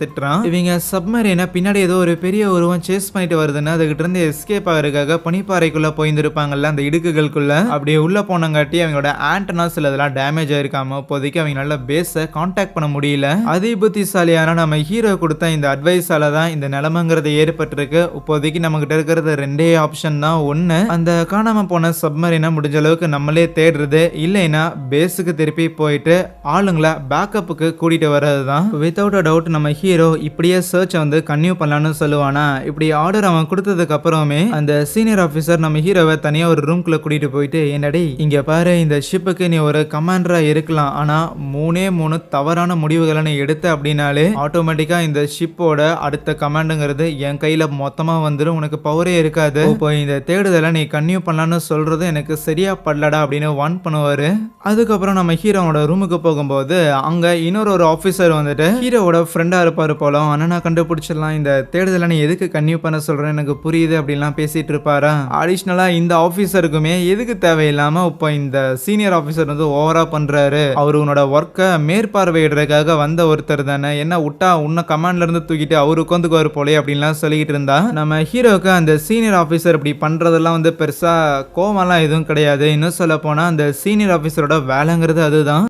திட்டுறான். இவங்க சப்மரீனை பின்னாடி ஏதோ ஒரு பெரிய உருவம் சேஸ் பண்ணிட்டு வருதுன்னு அதுகிட்ட இருந்து எஸ்கேப் ஆகிறதுக்காக பனிப்பாறைக்குள்ள போயிருந்திருப்பாங்கல்ல அந்த இடுக்குகளுக்குள்ள. அப்படியே உள்ள போனங்காட்டி அவங்களோட ஆண்டனா சில இதெல்லாம் டேமேஜ் ஆயிருக்காம இப்போதைக்கு அவங்க நல்ல பேஸை கான்டாக்ட் பண்ண முடியல. அதிபுத்திசாலியான நம்ம ஹீரோ கொடுத்த இந்த அட்வைஸால தான் இந்த நிலைமைங்கிறது ஏற்பட்டிருக்கு. இப்போதைக்கு நம்ம கிட்ட இருக்கிறது 2 ஆப்ஷன் தான். ஒன்னு அந்த காணாம போன சப்மரீனை முடிஞ்ச அளவுக்கு நம்மளே தேடுறது, இல்லைன்னா பேஸுக்கு திருப்பி போயிட்டு ஆளுங்களை பேக்கப்புக்கு கூட்டிட்டு வர்றது தான். வித்தவுட் அ டவுட் நம்ம ஹீரோ இப்படியே சர்ச் வந்து கன்டினியூ பண்ணலான்னு சொல்லுவானா. இப்படி ஆர்டர் அவன் கொடுத்ததுக்கு அப்புறமே அந்த சீனியர் ஆபீசர் நம்ம ஹீரோவை தனியா ஒரு ரூம்குள்ள கூட்டிட்டு போயிட்டு என்னடி இங்க பாரு இந்த ஷிப்புக்கு நீ ஒரு கமாண்டரா இருக்கலாம், ஆனா 3 தவறான முடிவுகளை நீ எடுத்த அப்படின்னாலே ஆட்டோமேட்டிக்கா இந்த ஷிப்போட அடுத்த கமாண்டுங்கிறது என் கையில மொத்தமா வந்துடும், உனக்கு பவரே இருக்காது. இப்போ இந்த தேடுதலை நீ கன்டினியூ பண்ணலான்னு சொல்றது எனக்கு சரியா படலடா அப்படின்னு வார்ன் பண்ணுவாரு. அதுக்கப்புறம் நம்ம ஹீரோவோட ரூமுக்கு போகும்போது அங்க இன்னொரு ஆபீசர் வந்துட்டு ஹீரோவோட ஃப்ரெண்டா இருப்பாரு போல. அண்ணா கண்டுபிடிச்சிடலாம், இந்த தேடுதலை நீ எதுக்கு கன்டினியூ பண்ண சொல்றேன் எனக்கு புரியுது அப்படின்லாம் பேசிட்டு இருப்பாரா. அடிஷ்னலா இந்த ஆபீசருக்குமே எதுக்கு தேவையில்லாம இப்போ இந்த சீனியர் ஆபீசர் வந்து ஓவரா பண்றாரு, அவரு உன்னோட ஒர்க்கை மேற்பார்வையிடுறதுக்காக வந்த ஒருத்தர் தானே, என்ன விட்டா உன்ன கமாண்ட்ல இருந்து தூக்கிட்டு அவரு உட்காந்துக்குவாரு போலே அப்படின்லாம் சொல்லிட்டு இருந்தா நம்ம ஹீரோக்கு அந்த சீனியர் ஆபீசர் இப்படி பண்றதெல்லாம் வந்து பெருசா கோவம்லாம் எதுவும் கிடையாது. இன்னும் சொல்ல போனா அந்த சீனியர் சீனியர் ஆஃபீஸரோட வேலைங்கிறது அதுதான்.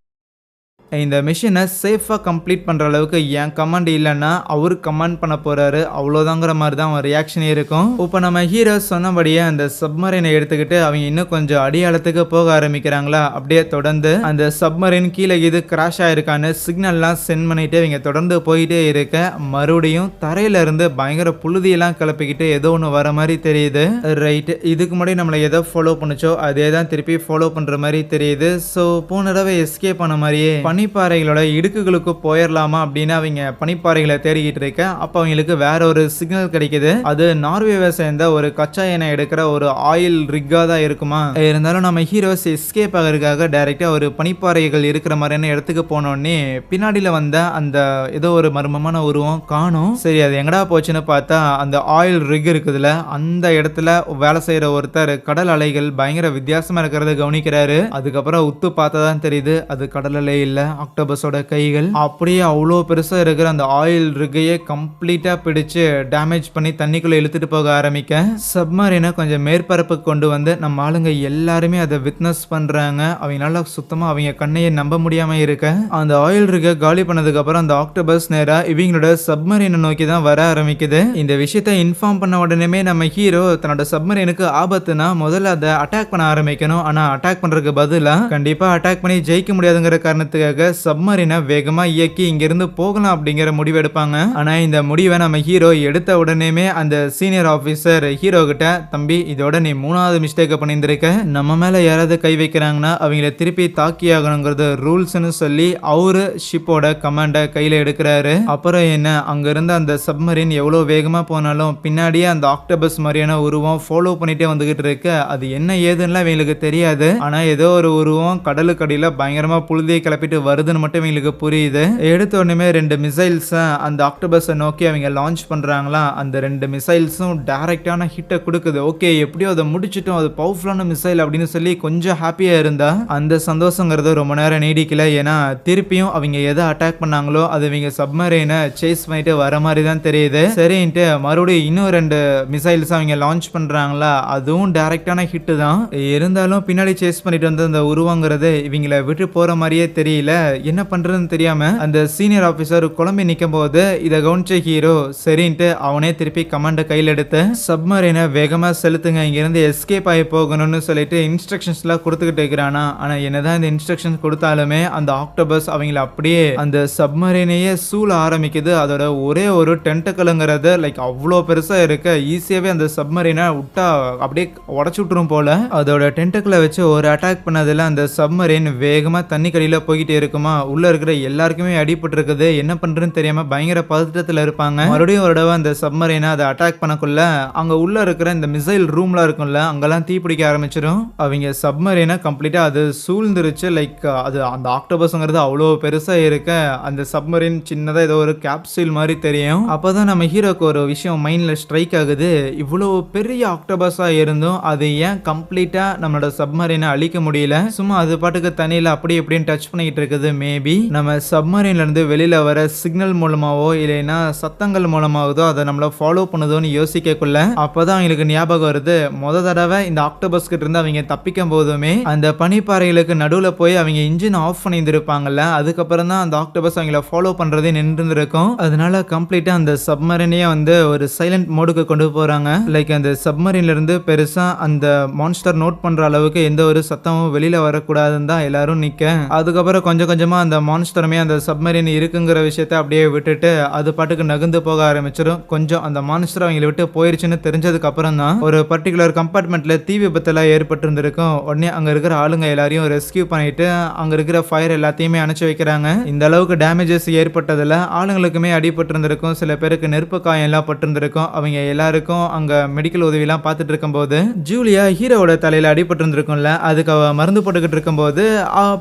இந்த மிஷினை சேஃபாக கம்ப்ளீட் பண்ணுற அளவுக்கு என் கமாண்ட் இல்லைன்னா அவர் கமாண்ட் பண்ண போகிறாரு, அவ்வளோதாங்கிற மாதிரி தான் அவன் ரியாக்ஷன் இருக்கும். இப்போ நம்ம ஹீரோ சொன்னபடியே அந்த சப்மரைனை எடுத்துக்கிட்டு அவங்க இன்னும் கொஞ்சம் அடியாளத்துக்கு போக ஆரம்பிக்கிறாங்களா. அப்படியே தொடர்ந்து அந்த சப்மரைன் கீழே இது கிராஷ் ஆயிருக்கான்னு சிக்னல்லாம் சென்ட் பண்ணிட்டு இவங்க தொடர்ந்து போயிட்டே இருக்க மறுபடியும் தரையில இருந்து பயங்கர புழுதியெல்லாம் கிளப்பிக்கிட்டு ஏதோ ஒன்று வர மாதிரி தெரியுது. ரைட், இதுக்கு முன்னாடி நம்மளை எதோ ஃபாலோ பண்ணிச்சோ அதே தான் திருப்பி ஃபாலோ பண்ணுற மாதிரி தெரியுது. ஸோ போன தடவை எஸ்கேப் பண்ண மாதிரியே பனிப்பாறைகளோட இடுக்குகளுக்கு போயிடலாமா அப்படின்னு அவங்க பனிப்பாறைகளை தேடிக்கிட்டு இருக்க அப்ப அவங்களுக்கு வேற ஒரு சிக்னல் கிடைக்குது. அது நார்வேவை சேர்ந்த ஒரு கச்சா எண்ணெய் எடுக்கிற ஒரு ஆயில் ரிக்கா தான் இருக்குமா. இருந்தாலும் நம்ம ஹீரோஸ் எஸ்கேப் ஆகிறதுக்காக டைரக்டா ஒரு பனிப்பாறைகள் இருக்கிற மாதிரியான இடத்துக்கு போனோடனே பின்னாடியில வந்த அந்த ஏதோ ஒரு மர்மமான உருவம் காணும். சரி, அது எங்கடா போச்சுன்னு பார்த்தா அந்த ஆயில் ரிக் இருக்குதுல அந்த இடத்துல வேலை செய்யற ஒருத்தர் கடல் அலைகள் பயங்கர வித்தியாசமா இருக்கிறத கவனிக்கிறாரு. அதுக்கப்புறம் உத்து பார்த்தா தான் தெரியுது அது கடல் அலை இல்ல, ஆக்டோபஸோட கைகள். அப்படியே அவ்வளோ பெருசா இருக்கிற அந்த ஆயில் ரிக்கையே கம்ப்ளீட்டா பிடிச்சு டேமேஜ் பண்ணி தண்ணிக்குள்ள இழுத்துட்டு போக ஆரம்பிக்க சப்மரீனை கொஞ்சம் மேற்பரப்புக்கு கொண்டு வந்து நம்ம ஆளுங்க எல்லாருமே அதை விட்னஸ் பண்றாங்க. அவங்களால சுத்தமா அவங்க கண்ணையை நம்ப முடியாம இருக்க அந்த ஆயில் ரிக்கை காலி பண்ணதுக்கு அப்புறம் அந்த ஆக்டோபஸ் நேரா இவங்களோட சப்மரீனை நோக்கி தான் வர ஆரம்பிக்குது. இந்த விஷயத்தை இன்ஃபார்ம் பண்ண உடனே நம்ம ஹீரோ தன்னோட சப்மரீனுக்கு ஆபத்துனா முதல்ல அதை அட்டாக் பண்ண ஆரம்பிக்கணும். ஆனா அட்டாக் பண்றதுக்கு பதிலா கண்டிப்பா அட்டாக் பண்ணி ஜெயிக்க முடியாதுங்கிற காரணத்துக்காக சப்மரீனை வேகமா இயக்கி இங்கிருந்து போகலாம் அப்படிங்கிற முடிவு எடுப்பாங்க. ஆனா இந்த முடிவை நம்ம ஹீரோ எடுத்த உடனே அந்த சீனியர் ஆபீசர் ஹீரோ கிட்ட, தம்பி இதோட நீ 3வது மிஸ்டேக் பண்ணியிருந்திருக்க, நம்ம மேல யாராவது கை வைக்கிறாங்கன்னா அவங்கள திருப்பி தாக்கி ஆகணுங்கிறது ரூல்ஸ்னு சொல்லி அவரு ஷிப்போட கமாண்ட கையில எடுக்கிறாரு. அப்புறம் என்ன, அங்க இருந்த அந்த சப்மரீன் எவ்வளவு வேகமா போனாலும் பின்னாடியே அந்த ஆக்டோபஸ் மாதிரியான உருவம் ஃபாலோ பண்ணிட்டே வந்துகிட்டு இருக்கு. அது என்ன ஏதுன்னு அவங்களுக்கு தெரியாது. ஆனா ஏதோ ஒரு உருவம் கடலுக்கு அடியில பயங்கரமா புழுதியை கிளப்பிட்டு வருதுன்னு மட்டும் இவங்களுக்கு புரியுது. எடுத்த உடனே 2 மிசைல்ஸ் அந்த ஆக்டோபஸை நோக்கி அவங்க லான்ச் பண்றாங்களா. அந்த 2 மிசைல்ஸும் டைரக்டான ஹிட்டை கொடுக்குது. ஓகே, எப்படியோ அதை முடிச்சிட்டோம், அது பவர்ஃபுல்லான மிசைல் அப்படின்னு சொல்லி கொஞ்சம் ஹாப்பியா இருந்தா அந்த சந்தோஷங்கிறது ரொம்ப நேரம் நீடிக்கல. ஏன்னா திருப்பியும் அவங்க எதை அட்டாக் பண்ணாங்களோ அது இவங்க சப்மரீனை சேஸ் பண்ணிட்டு வர மாதிரி தான் தெரியுது. சரின்ட்டு மறுபடியும் இன்னும் 2 மிசைல்ஸ் அவங்க லான்ச் பண்றாங்களா. அதுவும் டைரக்டான ஹிட் தான். இருந்தாலும் பின்னாடி சேஸ் பண்ணிட்டு வந்து அந்த உருவங்கிறது இவங்களை விட்டு போற மாதிரியே தெரியல. என்ன பண்றதுன்னு தெரியாம அந்த சீனியர் ஆபீசர் குழம்பி நிக்கும் போது இதை கவனிச்ச ஹீரோ சரின்ட்டு அவனே திருப்பி கமாண்ட கையில் எடுத்து சப்மரீனை வேகமா செலுத்துங்க, இங்க இருந்து எஸ்கேப் ஆகி போகணும்னு சொல்லிட்டு இன்ஸ்ட்ரக்ஷன்ஸ் எல்லாம் கொடுத்துக்கிட்டு இருக்கிறானா. ஆனா என்னதான் இந்த இன்ஸ்ட்ரக்ஷன்ஸ் கொடுத்தாலுமே அந்த ஆக்டோபஸ் அவங்கள அப்படியே அந்த சப்மரீனையே சூழ ஆரம்பிக்குது. அதோட ஒரே ஒரு டென்டக்கலுங்கிறது லைக் அவ்வளோ பெருசா இருக்க ஈஸியாவே அந்த சப்மரீனை விட்டா அப்படியே உடச்சு விட்டுரும் போல. அதோட டென்டக்கலை வச்சு ஒரு அட்டாக் பண்ணதுல அந்த சப்மரீன் வேகமா தண்ணி கடியில போய்கிட்டே இருக்குமா. உள்ள இருக்கிற எல்லாருக்குமே அடிபட்டு இருக்குது. என்ன பண்றதுன்னு தெரியாம பயங்கர பதட்டத்துல இருப்பாங்க. மறுபடியும் ஒரு தடவை அந்த சப்மரீனை அதை அட்டாக் பண்ணக்குள்ள அங்க உள்ள இருக்கிற இந்த மிசைல் ரூம்ல இருக்கும்ல அங்கெல்லாம் தீ பிடிக்க ஆரம்பிச்சிடும். அவங்க சப்மரீனை கம்ப்ளீட்டா அது சூழ்ந்துருச்சு. லைக் அது அந்த ஆக்டோபஸ்ங்கிறது அவ்வளோ பெருசா இருக்க அந்த சப்மரீன் சின்னதா ஏதோ ஒரு கேப்சூல் மாதிரி தெரியும். அப்பதான் நம்ம ஹீரோக்கு ஒரு விஷயம் மைண்ட்ல ஸ்ட்ரைக் ஆகுது. இவ்வளவு பெரிய ஆக்டோபஸா இருந்தும் அது ஏன் கம்ப்ளீட்டா நம்மளோட சப்மரீனை அழிக்க முடியல, சும்மா அது பாட்டுக்கு தண்ணியில அப்படி எப்படின்னு டச் பண்ணிட்டு இருக்குது. மேபி நம்ம சப்மரீன்ல இருந்து வெளியில வர சிக்னல் மூலமாவோ இல்லைன்னா சத்தங்கள் மூலமாவதோ அதை நம்மள ஃபாலோ பண்ணுதோன்னு யோசிக்கக்குள்ள அப்பதான் அவங்களுக்கு ஞாபகம் வருது, முத தடவை இந்த ஆக்டோபஸ் கிட்ட இருந்து அவங்க தப்பிக்கும் போதுமே அந்த பனிப்பாறைகளுக்கு நடுவுல போய் அவங்க இன்ஜின் ஆஃப் பண்ணியிருப்பாங்கல்ல, அதுக்கப்புறம் தான் அந்த ஆக்டோபஸ் அவங்கள ஃபாலோ பண்றதே நின்றுருக்கும். அதனால கம்ப்ளீட்டா அந்த சப்மரீனையே வந்து ஒரு சைலண்ட் மோடுக்கு கொண்டு போறாங்க. லைக் அந்த சப்மரீன்ல இருந்து பெருசா அந்த மான்ஸ்டர் நோட் பண்ற அளவுக்கு எந்த ஒரு சத்தமும் வெளியில வரக்கூடாதுன்னு தான் எல்லாரும் நிக்க. அதுக்கப்புறம் கொஞ்சம் கொஞ்சமா அந்த மான்ஸ்டருமே அந்த சப்மரீன் இருக்குங்கிற விஷயத்த அப்படியே விட்டுட்டு அது பாட்டுக்கு நகர்ந்து போக ஆரம்பிச்சிடும். கொஞ்சம் அந்த மான்ஸ்டர் அவங்களை விட்டு போயிருச்சுன்னு தெரிஞ்சதுக்கு அப்புறம் தான் ஒரு பர்டிகுலர் கம்பார்ட்மெண்ட்ல தீ விபத்தெல்லாம் ஏற்பட்டு இருந்திருக்கும். உடனே அங்க இருக்கிற ஆளுங்க எல்லாரையும் ரெஸ்கியூ பண்ணிட்டு அங்க இருக்கிற ஃபயர் எல்லாத்தையுமே அணைச்சு வைக்கிறாங்க. இந்த அளவுக்கு டேமேஜஸ் ஏற்பட்டதுல ஆளுங்களுக்குமே அடிபட்டு இருந்திருக்கும். சில பேருக்கு நெருப்பு காயம் எல்லாம் பட்டு இருந்திருக்கும். அவங்க எல்லாருக்கும் அங்க மெடிக்கல் உதவி எல்லாம் பார்த்துட்டு இருக்கும் போது ஜூலியா ஹீரோவோட தலையில அடிபட்டு இருந்திருக்கும்ல, அதுக்கு அவ மருந்து போட்டுக்கிட்டு இருக்கும் போது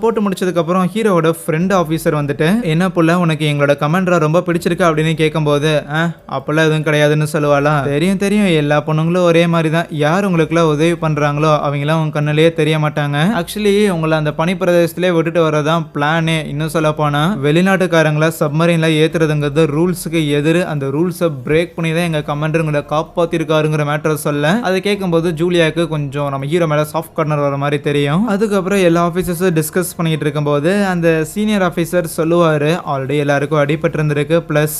போட்டு முடிச்சதுக்கு அப்புறம் ஹீரோ ஹீரோவோட ஃப்ரெண்ட் ஆஃபீஸர் வந்துட்டு என்ன புள்ள உனக்கு எங்களோட கமாண்டரை ரொம்ப பிடிச்சிருக்கு அப்படின்னு கேட்கும்போது அப்பெல்லாம் எதுவும் கிடையாதுன்னு சொல்லுவாளா. தெரியும் தெரியும், எல்லா பொண்ணுங்களும் ஒரே மாதிரி தான். யார் உங்களுக்குலாம் உதவி பண்றாங்களோ அவங்களாம் உங்க கண்ணிலேயே தெரிய மாட்டாங்க. ஆக்சுவலி உங்களை அந்த பனி பிரதேசத்திலே விட்டுட்டு வரதான் பிளானே. இன்னும் சொல்ல போனா வெளிநாட்டுக்காரங்கள சப்மரீன்ல ஏத்துறதுங்கிறது ரூல்ஸுக்கு எதிர். அந்த ரூல்ஸை பிரேக் பண்ணி தான் எங்க கமாண்டருங்களை காப்பாத்திருக்காருங்கிற மேட்டரை சொல்ல அதை கேட்கும்போது ஜூலியாவுக்கு கொஞ்சம் நம்ம ஹீரோ மேல சாஃப்ட் கார்னர் வர மாதிரி தெரியும். அதுக்கப்புறம் எல்லா ஆஃபீஸர்ஸும் டிஸ்கஸ் பண்ணிட்டு இருக்கும்போது அந்த சீனியர் ஆஃபீஸர் சொல்லுவாரு ஆல்ரெடி எல்லாருக்கும் அடிபட்டு இருந்திருக்கு, பிளஸ்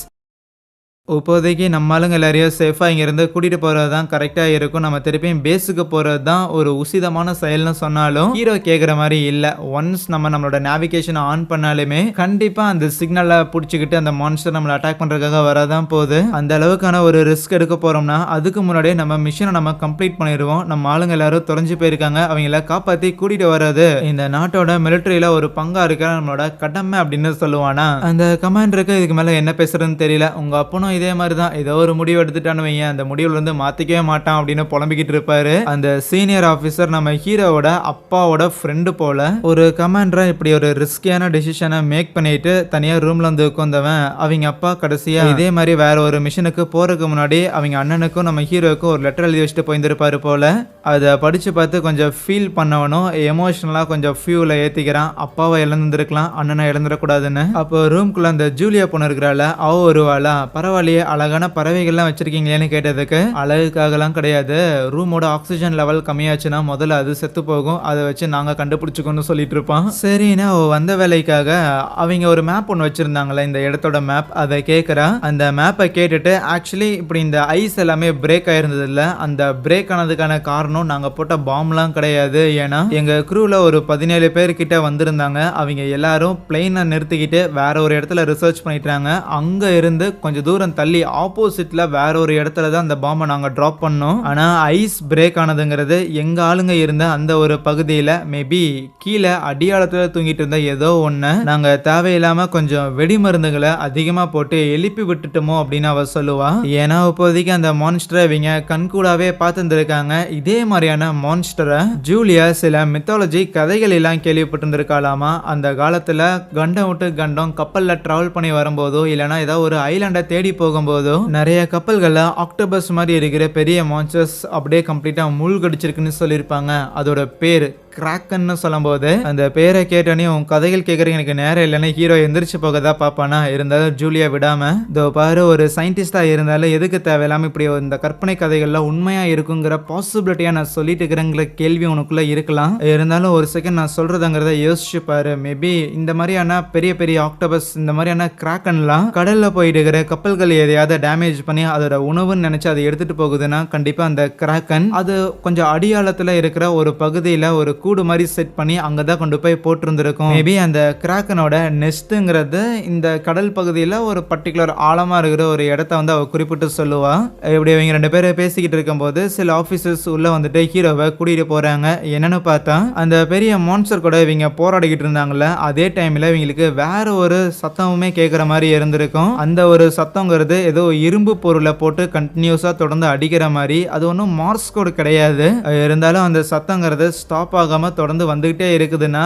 இப்போதைக்கு நம்ம ஆளுங்க எல்லாரையும் சேஃபாக இங்கேருந்து கூட்டிகிட்டு போகிறது தான் கரெக்டாக இருக்கும். நம்ம திருப்பியும் பேஸுக்கு போகிறது தான் ஒரு உசிதமான செயல்னு சொன்னாலும் ஹீரோ கேட்குற மாதிரி இல்லை. ஒன்ஸ் நம்மளோட நேவிகேஷனை ஆன் பண்ணாலுமே கண்டிப்பாக அந்த சிக்னலை பிடிச்சிக்கிட்டு அந்த மான்ஸ்டர் நம்மளை அட்டாக் பண்ணுறதுக்காக வரதான் போகுது. அந்த அளவுக்கான ஒரு ரிஸ்க் எடுக்க போகிறோம்னா அதுக்கு முன்னாடியே நம்ம மிஷனை நம்ம கம்ப்ளீட் பண்ணிடுவோம். நம்ம ஆளுங்க எல்லாரும் தொலைஞ்சு போயிருக்காங்க, அவங்கள காப்பாற்றி கூட்டிகிட்டு வர்றது இந்த நாட்டோட மிலிட்டரியில் ஒரு பங்காக இருக்கிற நம்மளோட கடமை அப்படின்னு சொல்லுவானா. அந்த கமாண்டருக்கு இதுக்கு மேலே என்ன பேசுறதுன்னு தெரியல. உங்கள் அப்பனும் இதே மாதிரி தான் ஏதோ ஒரு முடிவு எடுத்துட்டான்னு வைங்க, அந்த முடிவுல இருந்து மாத்திக்கவே மாட்டான் அப்படின்னு புலம்பிக்கிட்டு இருப்பாரு. அந்த சீனியர் ஆபீசர் நம்ம ஹீரோவோட அப்பாவோட ஃப்ரெண்டு போல. ஒரு கமாண்டரா இப்படி ஒரு ரிஸ்கியான டிசிஷனை மேக் பண்ணிட்டு தனியா ரூம்ல வந்து உட்கார்ந்தவன் அவங்க அப்பா கடைசியா இதே மாதிரி வேற ஒரு மிஷனுக்கு போறதுக்கு முன்னாடி அவங்க அண்ணனுக்கும் நம்ம ஹீரோக்கும் ஒரு லெட்டர் எழுதி வச்சுட்டு போயிருந்திருப்பாரு போல. அதை படிச்சு பார்த்து கொஞ்சம் ஃபீல் பண்ணவனும் எமோஷனலா கொஞ்சம் ஃபியூல ஏத்திக்கிறான். அப்பாவை இழந்துருக்கலாம், அண்ணனை இழந்துடக்கூடாதுன்னு. அப்போ ரூம்குள்ள அந்த ஜூலியா பொண்ணு இருக்கிறாள், அவ வருவாளா. பரவாயில்லையே அழகான பறவைகள்லாம் வச்சிருக்கீங்களேன்னு கேட்டதுக்கு அழகுக்காகலாம் கிடையாது, ரூமோட ஆக்சிஜன் லெவல் கம்மியாச்சுன்னா முதல்ல அது செத்து போகும், அதை வச்சு நாங்கள் கண்டுபிடிச்சிக்கோன்னு சொல்லிட்டு இருப்பான். சரின்னா வந்த வேலைக்காக அவங்க ஒரு மேப் ஒன்று வச்சிருந்தாங்களே இந்த இடத்தோட மேப், அதை கேட்குறா. அந்த மேப்பை கேட்டுட்டு ஆக்சுவலி இப்படி இந்த ஐஸ் எல்லாமே பிரேக் ஆயிருந்தது இல்லை, அந்த பிரேக் ஆனதுக்கான காரணம் நாங்கள் போட்ட பாம்லாம் கிடையாது. ஏன்னா எங்கள் க்ரூவில் ஒரு 17 பேர் கிட்ட வந்திருந்தாங்க. அவங்க எல்லாரும் பிளெயினை நிறுத்திக்கிட்டு வேற ஒரு இடத்துல ரிசர்ச் பண்ணிட்டாங்க. அங்கே இருந்து கொஞ்சம் தூரம் தள்ளி ஆப்போசிட்ல வேற ஒரு இடத்துல தான் அந்த பாம்பை நாங்க டிராப் பண்ணோம். ஆனா ஐஸ் பிரேக் ஆனதுங்கிறது எங்க ஆளுங்க இருந்த அந்த ஒரு பகுதியில மேபி கீழே அடியாளத்துல தூங்கிட்டு இருந்த ஏதோ ஒண்ணு நாங்க தேவையில்லாம கொஞ்சம் வெடிமருந்துகளை அதிகமா போட்டு எழுப்பி விட்டுட்டோமோ அப்படின்னு அவ சொல்லுவா. ஏன்னா இப்போதைக்கு அந்த மான்ஸ்டரை இவங்க கண்கூடாவே பார்த்துருக்காங்க. இதே மாதிரியான மான்ஸ்டரை ஜூலியா சில மித்தாலஜி கதைகள் எல்லாம் கேள்விப்பட்டிருந்திருக்காளாமா. அந்த காலத்துல கண்டம் விட்டு கண்டம் கப்பல்ல டிராவல் பண்ணி வரும்போதோ இல்லைன்னா ஏதாவது ஒரு ஐலாண்டை தேடி போகும்போதோ நிறைய கப்பல்கள்ல ஆக்டோபஸ் மாதிரி இருக்கிற பெரிய மான்ஸ்டர்ஸ் அப்படியே கம்ப்ளீட்டா மூழ்கடிச்சிருக்குன்னு சொல்லியிருப்பாங்க. அதோட பேரு கிராக்கன்னு சொல்லும்போது அந்த பேரை கேட்டோன்னே உன் கதைகள் கேட்கறதுக்கு எனக்கு நேரம் இல்லைன்னு ஹீரோ எந்திரிச்சு போக தான் பார்ப்பானா. இருந்தாலும் ஜூலியா விடாம இதோ பாரு ஒரு சயின்டிஸ்டா இருந்தாலும் எதுக்கு தேவையில்லாம இப்படி இந்த கற்பனை கதைகள்லாம் உண்மையா இருக்குங்கிற பாசிபிலிட்டியா நான் சொல்லிட்டு இருக்கிறேங்கிற கேள்வி உனக்குள்ள இருக்கலாம். இருந்தாலும் ஒரு செகண்ட் நான் சொல்றதுங்கிறத யோசிச்சு பாரு. மேபி இந்த மாதிரியான பெரிய பெரிய ஆக்டோபஸ் இந்த மாதிரியான கிராக்கன்லாம் கடல்ல போயிட்டு இருக்கிற கப்பல்கள் எதையாவது டேமேஜ் பண்ணி அதோட உணவுன்னு நினைச்சு அதை எடுத்துட்டு போகுதுன்னா கண்டிப்பா அந்த கிராக்கன் அது கொஞ்சம் அடியாளத்துல இருக்கிற ஒரு பகுதியில ஒரு கூடு மாதிரி செட் பண்ணி அங்கதான் கொண்டு போய் போட்டிருந்திருக்கும். மேபி அந்த கிராக்கனோட நெஸ்ட்ங்கிறது இந்த கடல் பகுதியில் ஒரு பர்டிகுலர் ஆழமா இருக்கிற ஒரு இடத்த வந்து அவ குறிப்பிட்டு சொல்லுவா. இப்படி இவங்க 2 பேரும் பேசிக்கிட்டு இருக்கும்போது சில ஆபீசர்ஸ் உள்ள வந்துட்டு ஹீரோவை கூட்டிட்டு போறாங்க. என்னன்னு பார்த்தா அந்த பெரிய மான்ஸ்டர் கூட இவங்க போராடிக்கிட்டு இருந்தாங்கல்ல, அதே டைம்ல இவங்களுக்கு வேற ஒரு சத்தமுமே கேட்குற மாதிரி இருந்திருக்கும். அந்த ஒரு சத்தங்கிறது ஏதோ இரும்பு பொருளை போட்டு கண்டினியூஸா தொடர்ந்து அடிக்கிற மாதிரி. அது ஒன்றும் மார்ஸ் கோடு கிடையாது. இருந்தாலும் அந்த சத்தங்கிறது ஸ்டாப் ஆகாம தொடர்ந்து வந்துகிட்டே இருக்குதுன்னா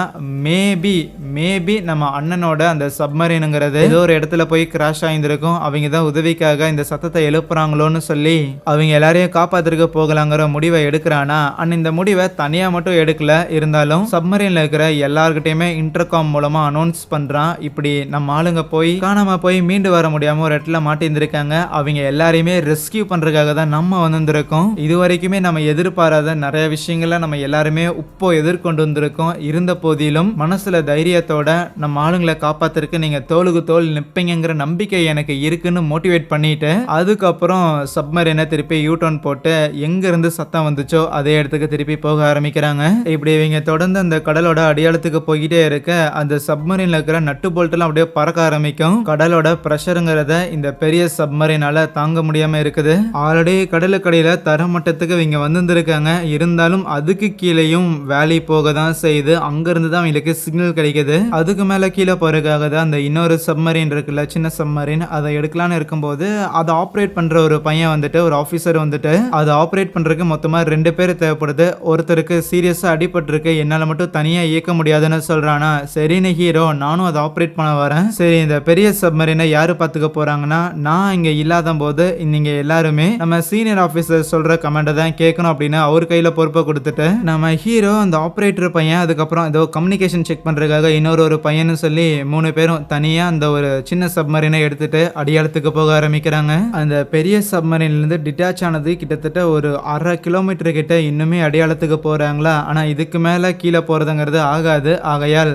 மேபி நம்ம அண்ணனோட அந்த சப்மரீனுங்கிறது ஏதோ ஒரு இடத்துல போய் கிராஷ் ஆயிருந்திருக்கும். அவங்க தான் உதவிக்காக இந்த சத்தத்தை எழுப்புறாங்களோன்னு சொல்லி அவங்க எல்லாரையும் காப்பாத்திருக்க போகலாங்கிற முடிவை எடுக்கிறானா. அண்ட் இந்த முடிவை தனியா மட்டும் எடுக்கல, இருந்தாலும் சப்மரீன்ல இருக்கிற எல்லார்கிட்டயுமே இன்டர்காம் மூலமா அனௌன்ஸ் பண்றான். இப்படி நம்ம ஆளுங்க போய் காணாம போய் மீண்டு வர முடியாம ஒரு இடத்துல மாட்டிருந்திருக்காங்க. அவங்க எல்லாரையுமே ரெஸ்கியூ பண்றதுக்காக தான் நம்ம வந்திருக்கோம். இது வரைக்குமே நம்ம எதிர்பாராத நிறைய விஷயங்களை நம்ம எல்லாருமே இப்போ எதிர்கொண்டு வந்திருக்கோம். இருந்த போதிலும் மனசுல தைரியத்தோட நம்ம ஆளுங்களை காப்பாத்திருக்கு நீங்க தோளுக்கு தோல் நிப்பீங்கிற நம்பிக்கை எனக்கு இருக்குன்னு மோட்டிவேட் பண்ணிட்டு அதுக்கப்புறம் சப்மரீனை திருப்பி யூடர்ன் போட்டு எங்க இருந்து சத்தம் வந்துச்சோ அதே இடத்துக்கு திருப்பி போக ஆரம்பிக்கிறாங்க. இப்படி இவங்க தொடர்ந்து அந்த கடலோட அடியாளத்துக்கு போய்கிட்டே இருக்க அந்த சப்மரீன்ல இருக்கிற நட்டு போல்ட்லாம் அப்படியே பறக்க ஆரம்பிக்கும். கடலோட பிரஷருங்கிறத இந்த பெரிய சப்மரீனால தாங்க முடியாம இருக்குது. ஆல்ரெடி கடலுக்கடியில தரமட்டத்துக்கு இவங்க வந்திருக்காங்க. இருந்தாலும் அதுக்கு கீழேயும் வேலை வேலி போக தான் செய்யுது. அங்கிருந்து தான் அவங்களுக்கு சிக்னல் கிடைக்குது. அதுக்கு மேல கீழே போறதுக்காக தான் அந்த இன்னொரு சப்மரீன் இருக்குல்ல, சின்ன சப்மரீன், அதை எடுக்கலான்னு இருக்கும்போது அதை ஆப்ரேட் பண்ற ஒரு பையன் வந்துட்டு, ஒரு ஆபீசர் வந்துட்டு அதை ஆப்ரேட் பண்றதுக்கு மொத்தமா 2 பேர் தேவைப்படுது. ஒருத்தருக்கு சீரியஸா அடிபட்டிருக்கு, என்னால மட்டும் தனியா இயக்க முடியாதுன்னு சொல்றானா. சரின்னு ஹீரோ நானும் அதை ஆப்ரேட் பண்ண வரேன். சரி, இந்த பெரிய சப்மரீனை யாரு பாத்துக்க போறாங்கன்னா, நான் இங்க இல்லாத போது நீங்க எல்லாருமே நம்ம சீனியர் ஆபீசர் சொல்ற கமாண்டை தான் கேட்கணும் அப்படின்னு அவர் கையில பொறுப்பை கொடுத்துட்டு நம்ம ஹீரோ அந்த ஆப்ரேட்டர் பையன், அதுக்கப்புறம் ஏதோ கம்யூனிகேஷன் செக் பண்றதுக்காக இன்னொரு பையன்னு சொல்லி 3 பேரும் தனியா அந்த ஒரு சின்ன சப்மரீனை எடுத்துட்டு அடியாளத்துக்கு போக ஆரம்பிக்கிறாங்க. அந்த பெரிய சப்மரீன்ல இருந்து டிட்டாச் ஆனது கிட்டத்தட்ட ஒரு 1/2 கிலோமீட்டர் கிட்ட இன்னுமே அடியாளத்துக்கு போறாங்களா. ஆனா இதுக்கு மேல கீழே போறதுங்கிறது ஆகாது. ஆகையால்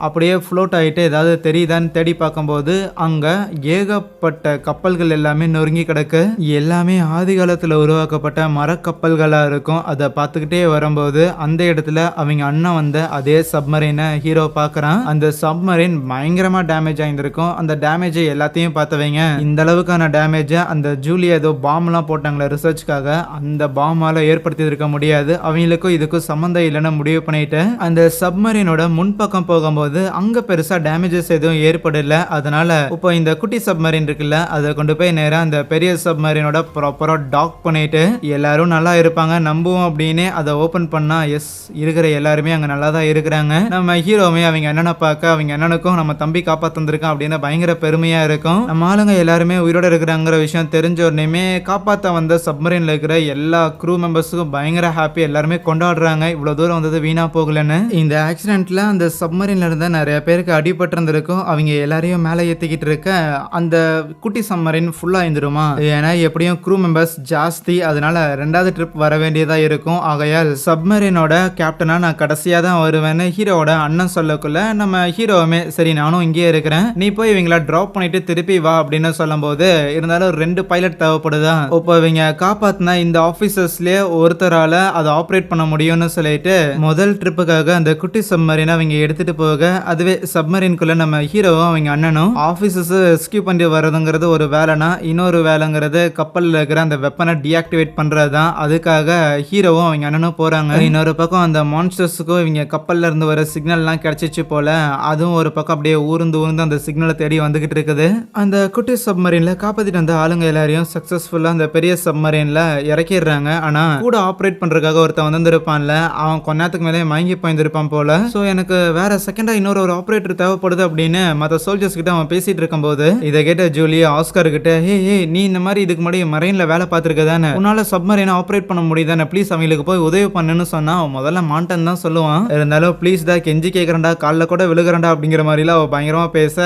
அப்படியே ஃப்ளோட் ஆகிட்டு ஏதாவது தெரியுதான்னு தேடி பார்க்கும்போது அங்கே ஏகப்பட்ட கப்பல்கள் எல்லாமே நொறுங்கி கிடக்கு. எல்லாமே ஆதி காலத்தில் உருவாக்கப்பட்ட மரக்கப்பல்களாக இருக்கும். அதை பார்த்துக்கிட்டே வரும்போது அந்த இடத்துல அவங்க அண்ணன் வந்த அதே சப்மரீனை ஹீரோ பார்க்குறான். அந்த சப்மரீன் பயங்கரமாக டேமேஜ் ஆகியிருக்கும். அந்த டேமேஜை எல்லாத்தையும் பார்த்தவங்க இந்த அளவுக்கான டேமேஜை அந்த ஜூலியா ஏதோ பாம்லாம் போட்டாங்களே ரிசர்ச்காக, அந்த பாமால் ஏற்படுத்தி இருக்க முடியாது. அவங்களுக்கும் இதுக்கும் சம்மந்தம் இல்லைன்னு முடிவு பண்ணிட்டு அந்த சப்மரீனோட முன்பக்கம் போகும்போது அங்க பெருசா டேமேஜஸ் எதுவும் ஏற்படல. அதனால இப்போ இந்த குட்டி சப்மரீன் இருக்குல்ல, அதை கொண்டு போய் நேரா அந்த பெரிய சப்மரீனோட ப்ராப்பரா டாக் பண்ணிட்டு எல்லாரும் நல்லா இருப்பாங்க நம்புவோம் அப்படின்னு அதை ஓபன் பண்ணா எஸ், இருக்கிற எல்லாருமே அங்க நல்லா தான் இருக்கிறாங்க. நம்ம ஹீரோமே அவங்க அண்ணனை பார்க்க அவங்க அண்ணனுக்கும் நம்ம தம்பி காப்பாத்து வந்திருக்கான் அப்படின்னு பயங்கர பெருமையா இருக்கும். நம்ம ஆளுங்க எல்லாருமே உயிரோட இருக்கிறாங்கிற விஷயம் தெரிஞ்ச உடனே காப்பாத்த வந்த சப்மரீன்ல இருக்கிற எல்லா க்ரூ மெம்பர்ஸுக்கும் பயங்கர ஹாப்பி. எல்லாருமே கொண்டாடுறாங்க, இவ்வளவு தூரம் வந்தது வீணா போகலன்னு. இந்த ஆக்சிடென்ட்ல அந்த சப்மரீன்ல இருந்த நிறைய பேருக்கு அடிபட்டு இருந்திருக்கும். அவங்க எல்லாரையும் மேலே ஏற்றிக்கிட்டு இருக்க அந்த குட்டி சம்மரின் ஃபுல்லாக இருந்துருமா. ஏன்னா எப்படியும் க்ரூ மெம்பர்ஸ் ஜாஸ்தி, அதனால 2வது ட்ரிப் வர வேண்டியதாக இருக்கும். ஆகையால் சப்மரீனோட கேப்டனா நான் கடைசியாக தான் வருவேன்னு ஹீரோவோட அண்ணன் சொல்லக்குள்ள நம்ம ஹீரோவுமே சரி நானும் இங்கேயே இருக்கிறேன், நீ போய் இவங்கள ட்ராப் பண்ணிட்டு திருப்பி வா அப்படின்னு சொல்லும் போது இருந்தாலும் 2 பைலட் தேவைப்படுதா. இப்போ இவங்க காப்பாத்தினா இந்த ஆபீசர்ஸ்லயே ஒருத்தரால அதை ஆப்ரேட் பண்ண முடியும்னு சொல்லிட்டு முதல் ட்ரிப்புக்காக அந்த குட்டி சப்மரீனை அவங்க எடுத்துட்டு போக, அதுவே சப்மரீன்குள்ள நம்ம ஹீரோவும் அவங்க அண்ணனும் ஆபீசர்ஸ் ரெஸ்கியூ பண்ணி வர்றதுங்கிறது ஒரு வேலைனா, இன்னொரு வேலைங்கிறது கப்பல்ல இருக்கிற அந்த வெப்பனை டீஆக்டிவேட் பண்றது தான். அதுக்காக ஹீரோவும் அவங்க அண்ணனும் போறாங்க. இன்னொரு பக்கம் அந்த மான்ஸ்டர்ஸுக்கும் இவங்க கப்பல்ல இருந்து வர சிக்னல்லாம் கிடைச்சிச்சு போல, அதுவும் ஒரு பக்கம் அப்படியே ஊர்ந்து அந்த சிக்னலை தேடி வந்துகிட்டு இருக்குது. அந்த குட்டி சப்மரீன்ல காப்பாத்திட்டு வந்த ஆளுங்க எல்லாரையும் சக்சஸ்ஃபுல்லா அந்த பெரிய சப்மரீன்ல இறக்கிடுறாங்க. ஆனா கூட ஆப்ரேட் பண்றதுக்காக ஒருத்தன் வந்திருப்பான்ல, அவன் கொஞ்ச நேரத்துக்கு மேலே மயங்கி போயிருந்திருப்பான் போல. சோ எனக்கு வேற செகண்டா இன்னொரு ஆபரேட்டர் தேவைப்படுது அப்படின்னு மற்ற சோல்ஜர்ஸ் கிட்ட அவன் பேசிட்டு இருக்கும்போது இதை கேட்ட ஜூலியா ஆஸ்கர் கிட்ட, ஹே நீ இந்த மாதிரி இதுக்கு முன்னாடி மரைன்ல வேலை பார்த்துருக்க தானே, உன்னால சப்மரீனை ஆப்ரேட் பண்ண முடியுதானே, ப்ளீஸ் அவங்களுக்கு போய் உதவி பண்ணுன்னு சொன்னா அவன் முதல்ல மாட்டன் தான் சொல்லுவான். இருந்தாலும் ப்ளீஸ் டா, கெஞ்சி கேட்கறண்டா, காலில் கூட விழுகிறண்டா அப்படிங்கிற மாதிரிலாம் அவன் பயங்கரமா பேச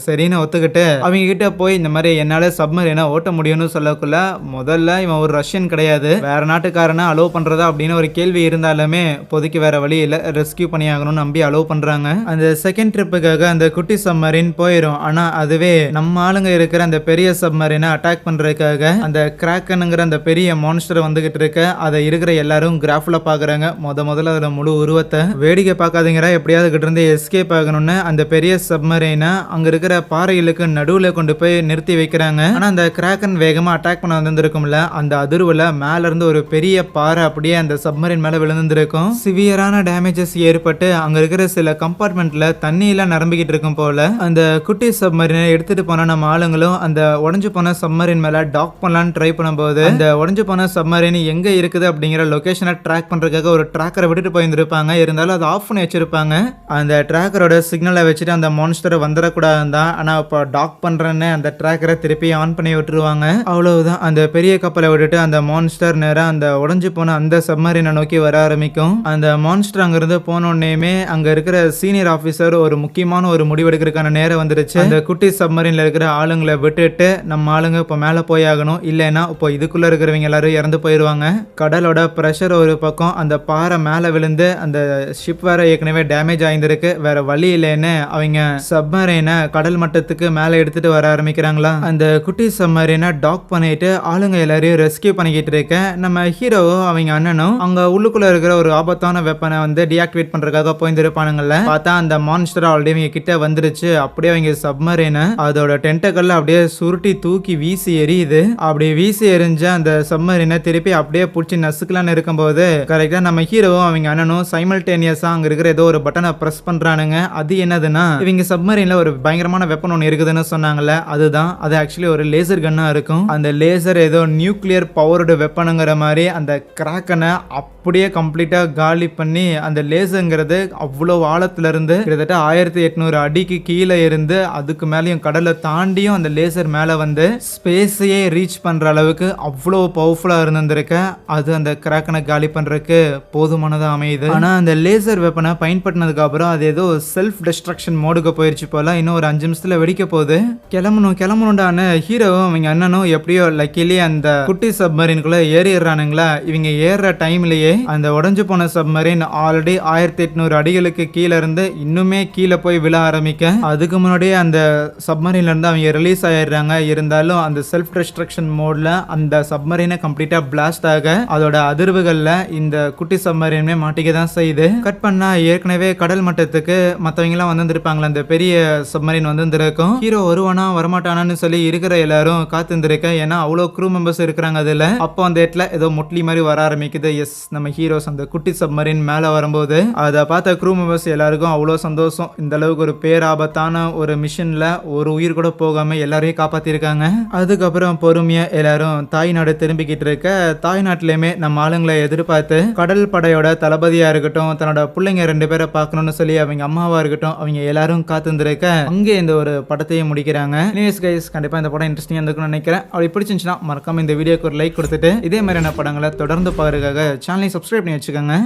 சரின்னு ஒத்துக்கிட்டு அவங்க கிட்ட போய் இந்த மாதிரி என்னால சப்மரீனை ஓட்ட முடியும்னு சொல்லக்குள்ள, முதல்ல இவன் ஒரு ரஷ்யன் கிடையாது, வேற நாட்டுக்காரனை அலோவ் பண்றதா அப்படின்னு ஒரு கேள்வி இருந்தாலுமே இப்போதைக்கு வேற வழி இல்லை, ரெஸ்கியூ பண்ணி ஆகணும்னு நம்பி அலோவ் பண்றாங்க. அந்த செகண்ட் ட்ரிப்புக்காக அந்த குட்டி சப்மரீன் போயிடும். ஆனா அதுவே நம்ம ஆளுங்க இருக்கிற அந்த பெரிய சப்மரீனை அட்டாக் பண்றதுக்காக அந்த கிராக்கனுங்கிற அந்த பெரிய மான்ஸ்டர் வந்துகிட்டு இருக்க, அதை இருக்கிற எல்லாரும் கிராஃப்ல பாக்குறாங்க. முதல்ல அதோட முழு உருவத்தை வேடிக்கை பார்க்காதீங்கடா, எப்படியாவது கிட்ட இருந்து எஸ்கேப் ஆகணும்னு அந்த பெரிய சப்மரீனை அங்க இருக்கிற பாறைகளுக்கு நடுவுல கொண்டு போய் நிறுத்தி வைக்கிறாங்க. ஆனா அந்த கிராக்கன் வேகமா அட்டாக் பண்ண வந்திருக்கும்ல, அந்த அதிர்வுல மேல இருந்து ஒரு பெரிய பாறை அப்படியே அந்த சப்மரீன் மேல விழுந்திருக்கும். சிவியரான டேமேஜஸ் ஏற்பட்டு அங்க இருக்கிற சில கம்பார்ட்மெண்ட்ல தண்ணியெல்லாம் நிரம்பிக்கிட்டு இருக்கும் போல அந்த குட்டி சப்மரீனை எடுத்துட்டு போன நம்ம ஆளுங்களும் அந்த உடஞ்சு போன சப்மரீன் மேல டாக் பண்ணலான்னு ட்ரை பண்ணும்போது அந்த உடஞ்சு போன சப்மரீன் எங்க இருக்குது அப்படிங்கிற லொகேஷனை ட்ராக் பண்றதுக்காக ஒரு ட்ராக்கரை விட்டுட்டு போயிருந்திருப்பாங்க. இருந்தாலும் அதை ஆஃப் பண்ணி வச்சிருப்பாங்க. அந்த ட்ராக்கரோட சிக்னலை வச்சுட்டு அந்த மான்ஸ்டரை வந்துடக்கூடாது தான். ஆனா இப்போ டாக் பண்றேன்னு அந்த ட்ராக்கரை திருப்பி ஆன் பண்ணி விட்டுருவாங்க. அவ்வளவுதான், அந்த பெரிய கப்பலை விட்டுட்டு அந்த மான்ஸ்டர் நேரம் அந்த உடஞ்சு போன அந்த சப்மரீனை நோக்கி வர ஆரம்பிக்கும். அந்த மான்ஸ்டர் அங்கிருந்து போனோடனே அங்க இருக்கிற சீனியர் ஆபீசர் ஒரு முக்கியமான ஒரு முடிவெடுக்கிறதுக்கான நேரம் வந்துருச்சு. அந்த குட்டி சப்மரீன்ல இருக்கிற ஆளுங்களை விட்டுட்டு நம்ம ஆளுங்க இப்ப மேல போய் ஆகணும், இல்லைன்னா இப்போ இதுக்குள்ள இருக்கிறவங்க எல்லாரும் இறந்து போயிருவாங்க. கடலோட பிரஷர் ஒரு பக்கம், அந்த பாறை மேல விழுந்து அந்த ஷிப் வேற ஏற்கனவே டேமேஜ் ஆயிருந்திருக்கு. வேற வழி இல்லைன்னு அவங்க சப்மரீனை கடல் மட்டத்துக்கு மேல எடுத்துட்டு வர ஆரம்பிக்கிறாங்களா. அந்த குட்டி சப்மரீனை டாக் பண்ணிட்டு ஆளுங்க எல்லாரையும் ரெஸ்கியூ பண்ணிக்கிட்டு இருக்க நம்ம ஹீரோவும் அவங்க அண்ணனும் அங்க உள்ளுக்குள்ள இருக்கிற ஒரு ஆபத்தான வெப்பனை வந்து டீஆக்டிவேட் பண்றதுக்காக போயிருந்திருப்பானுங்கல்ல. பார்த்தா அந்த அந்த மான்ஸ்டர் ஆல்ரெடி இவங்க கிட்ட வந்துருச்சு. அப்படியே அவங்க சப்மரீனை அதோட டென்டக்கல்ல அப்படியே சுருட்டி தூக்கி வீசி எரியுது. அப்படி வீசி எரிஞ்ச அந்த சப்மரீனை திருப்பி அப்படியே பிடிச்சி நசுக்கலான்னு இருக்கும்போது கரெக்டா நம்ம ஹீரோவும் அவங்க அண்ணனும் சைமல்டேனியஸா அங்க இருக்கிற ஏதோ ஒரு பட்டனை பிரஸ் பண்றானுங்க. அது என்னதுன்னா இவங்க சப்மரீன்ல ஒரு பயங்கரமான வெப்பன் ஒன்று இருக்குதுன்னு சொன்னாங்கல்ல, அதுதான். அது ஆக்சுவலி ஒரு லேசர் கன்னா இருக்கும். அந்த லேசர் ஏதோ நியூக்ளியர் பவர்டு வெப்பனுங்கிற மாதிரி அந்த கிராக்கனை அப்படியே கம்ப்ளீட்டா காலி பண்ணி அந்த லேசர்ங்கிறது அவ்வளவு ஆழத்துல இருந்து கிட்டத்தட்ட 1800 அடிக்கு கீழே இருந்து அதுக்கு மேலேயும் கடலை தாண்டியும் அந்த லேசர் மேல வந்து ஸ்பேஸையே ரீச் பண்ற அளவுக்கு அவ்வளவு பவர்ஃபுல்லா இருந்திருக்க. அது அந்த கிராக்கனை காலி பண்றதுக்கு போதுமானதா அமையுது. ஆனா அந்த லேசர் வெப்பனை பயன்படுத்தினதுக்கு அப்புறம் அது ஏதோ செல்ஃப் டிஸ்ட்ரக்ஷன் மோடுக்கு போயிருச்சு போல. இன்னும் ஒரு 5 நிமிஷத்துல வெடிக்க போகுது. கிளம்பணும்டான ஹீரோவும் அவங்க அண்ணனும் எப்படியோ லக்கிலி அந்த குட்டி சப்மரீனுக்குள்ள ஏறிடுறானுங்களா. இவங்க ஏறுற டைம்லயே அந்த உடஞ்சு போன சப்மரீன் ஆல்ரெடி 1800 அடிகளுக்கு கீழே இருந்து இன்னுமே கீழே போய் விழ ஆரம்பிக்க அதுக்கு முன்னாடியே அந்த சப்மரீன்ல இருந்து அவங்க ரிலீஸ் ஆயிடுறாங்க. இருந்தாலும் அந்த செல்ஃப் டிஸ்ட்ரக்ஷன் மோட்ல அந்த சப்மரீனை கம்ப்ளீட்டா பிளாஸ்ட் ஆக அதோட அதிர்வுகள்ல இந்த குட்டி சப்மரீனுமே மாட்டிக்க தான் செய்யுது. கட் பண்ணா ஏற்கனவே கடல் மட்டத்துக்கு மற்றவங்க எல்லாம் வந்திருப்பாங்களா, அந்த பெரிய சப்மரீன் வந்திருக்கும். ஹீரோ வருவானா வரமாட்டானான்னு சொல்லி இருக்கிற எல்லாரும் காத்திருந்திருக்க. ஏன்னா அவ்வளோ க்ரூ மெம்பர்ஸ் இருக்கிறாங்க அதுல. அப்போ அந்த இடத்துல ஏதோ மொட்லி மாதிரி வர ஆரம்பிக்குது. எஸ், நம்ம ஹீரோஸ் அந்த குட்டி சப்மரீன் மேல வரும்போது அதை பார்த்த க்ரூ மெம்பர்ஸ் எல்லாருக்கும் அவ்வளோ சந்தோஷம். இந்த அளவுக்கு ஒரு பேராபத்தான ஒரு மிஷன்ல ஒரு உயிர் கூட போகாம எல்லாரையும் காப்பாத்திருக்காங்க. அதுக்கப்புறம் பொறுமையா எல்லாரும் தாய்நாடு திரும்பிக்கிட்டு இருக்க. தாய்நாட்டிலுமே நம்ம ஆளுங்களை எதிர்பார்த்து கடல் படையோட தளபதியா இருக்கட்டும், தன்னோட பிள்ளைங்க 2 பேரை பார்க்கணும்னு சொல்லி அவங்க அம்மாவா இருக்கட்டும், அவங்க எல்லாரும் காத்திருந்திருக்க அங்கே இந்த ஒரு படத்தையும் முடிக்கிறாங்க. நியூஸ் கைஸ், கண்டிப்பா இந்த படம் இன்ட்ரெஸ்டிங்கா இருக்கும்னு நினைக்கிறேன். அப்படி பிடிச்சிருந்துச்சுன்னா மறக்காம இந்த வீடியோக்கு ஒரு லைக் கொடுத்துட்டு இதே மாதிரியான படங்களை தொடர்ந்து பாருக்காக சேனலை சப்ஸ்கிரைப் பண்ணி வச்சுக்கோங்க.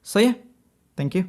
So yeah, thank you.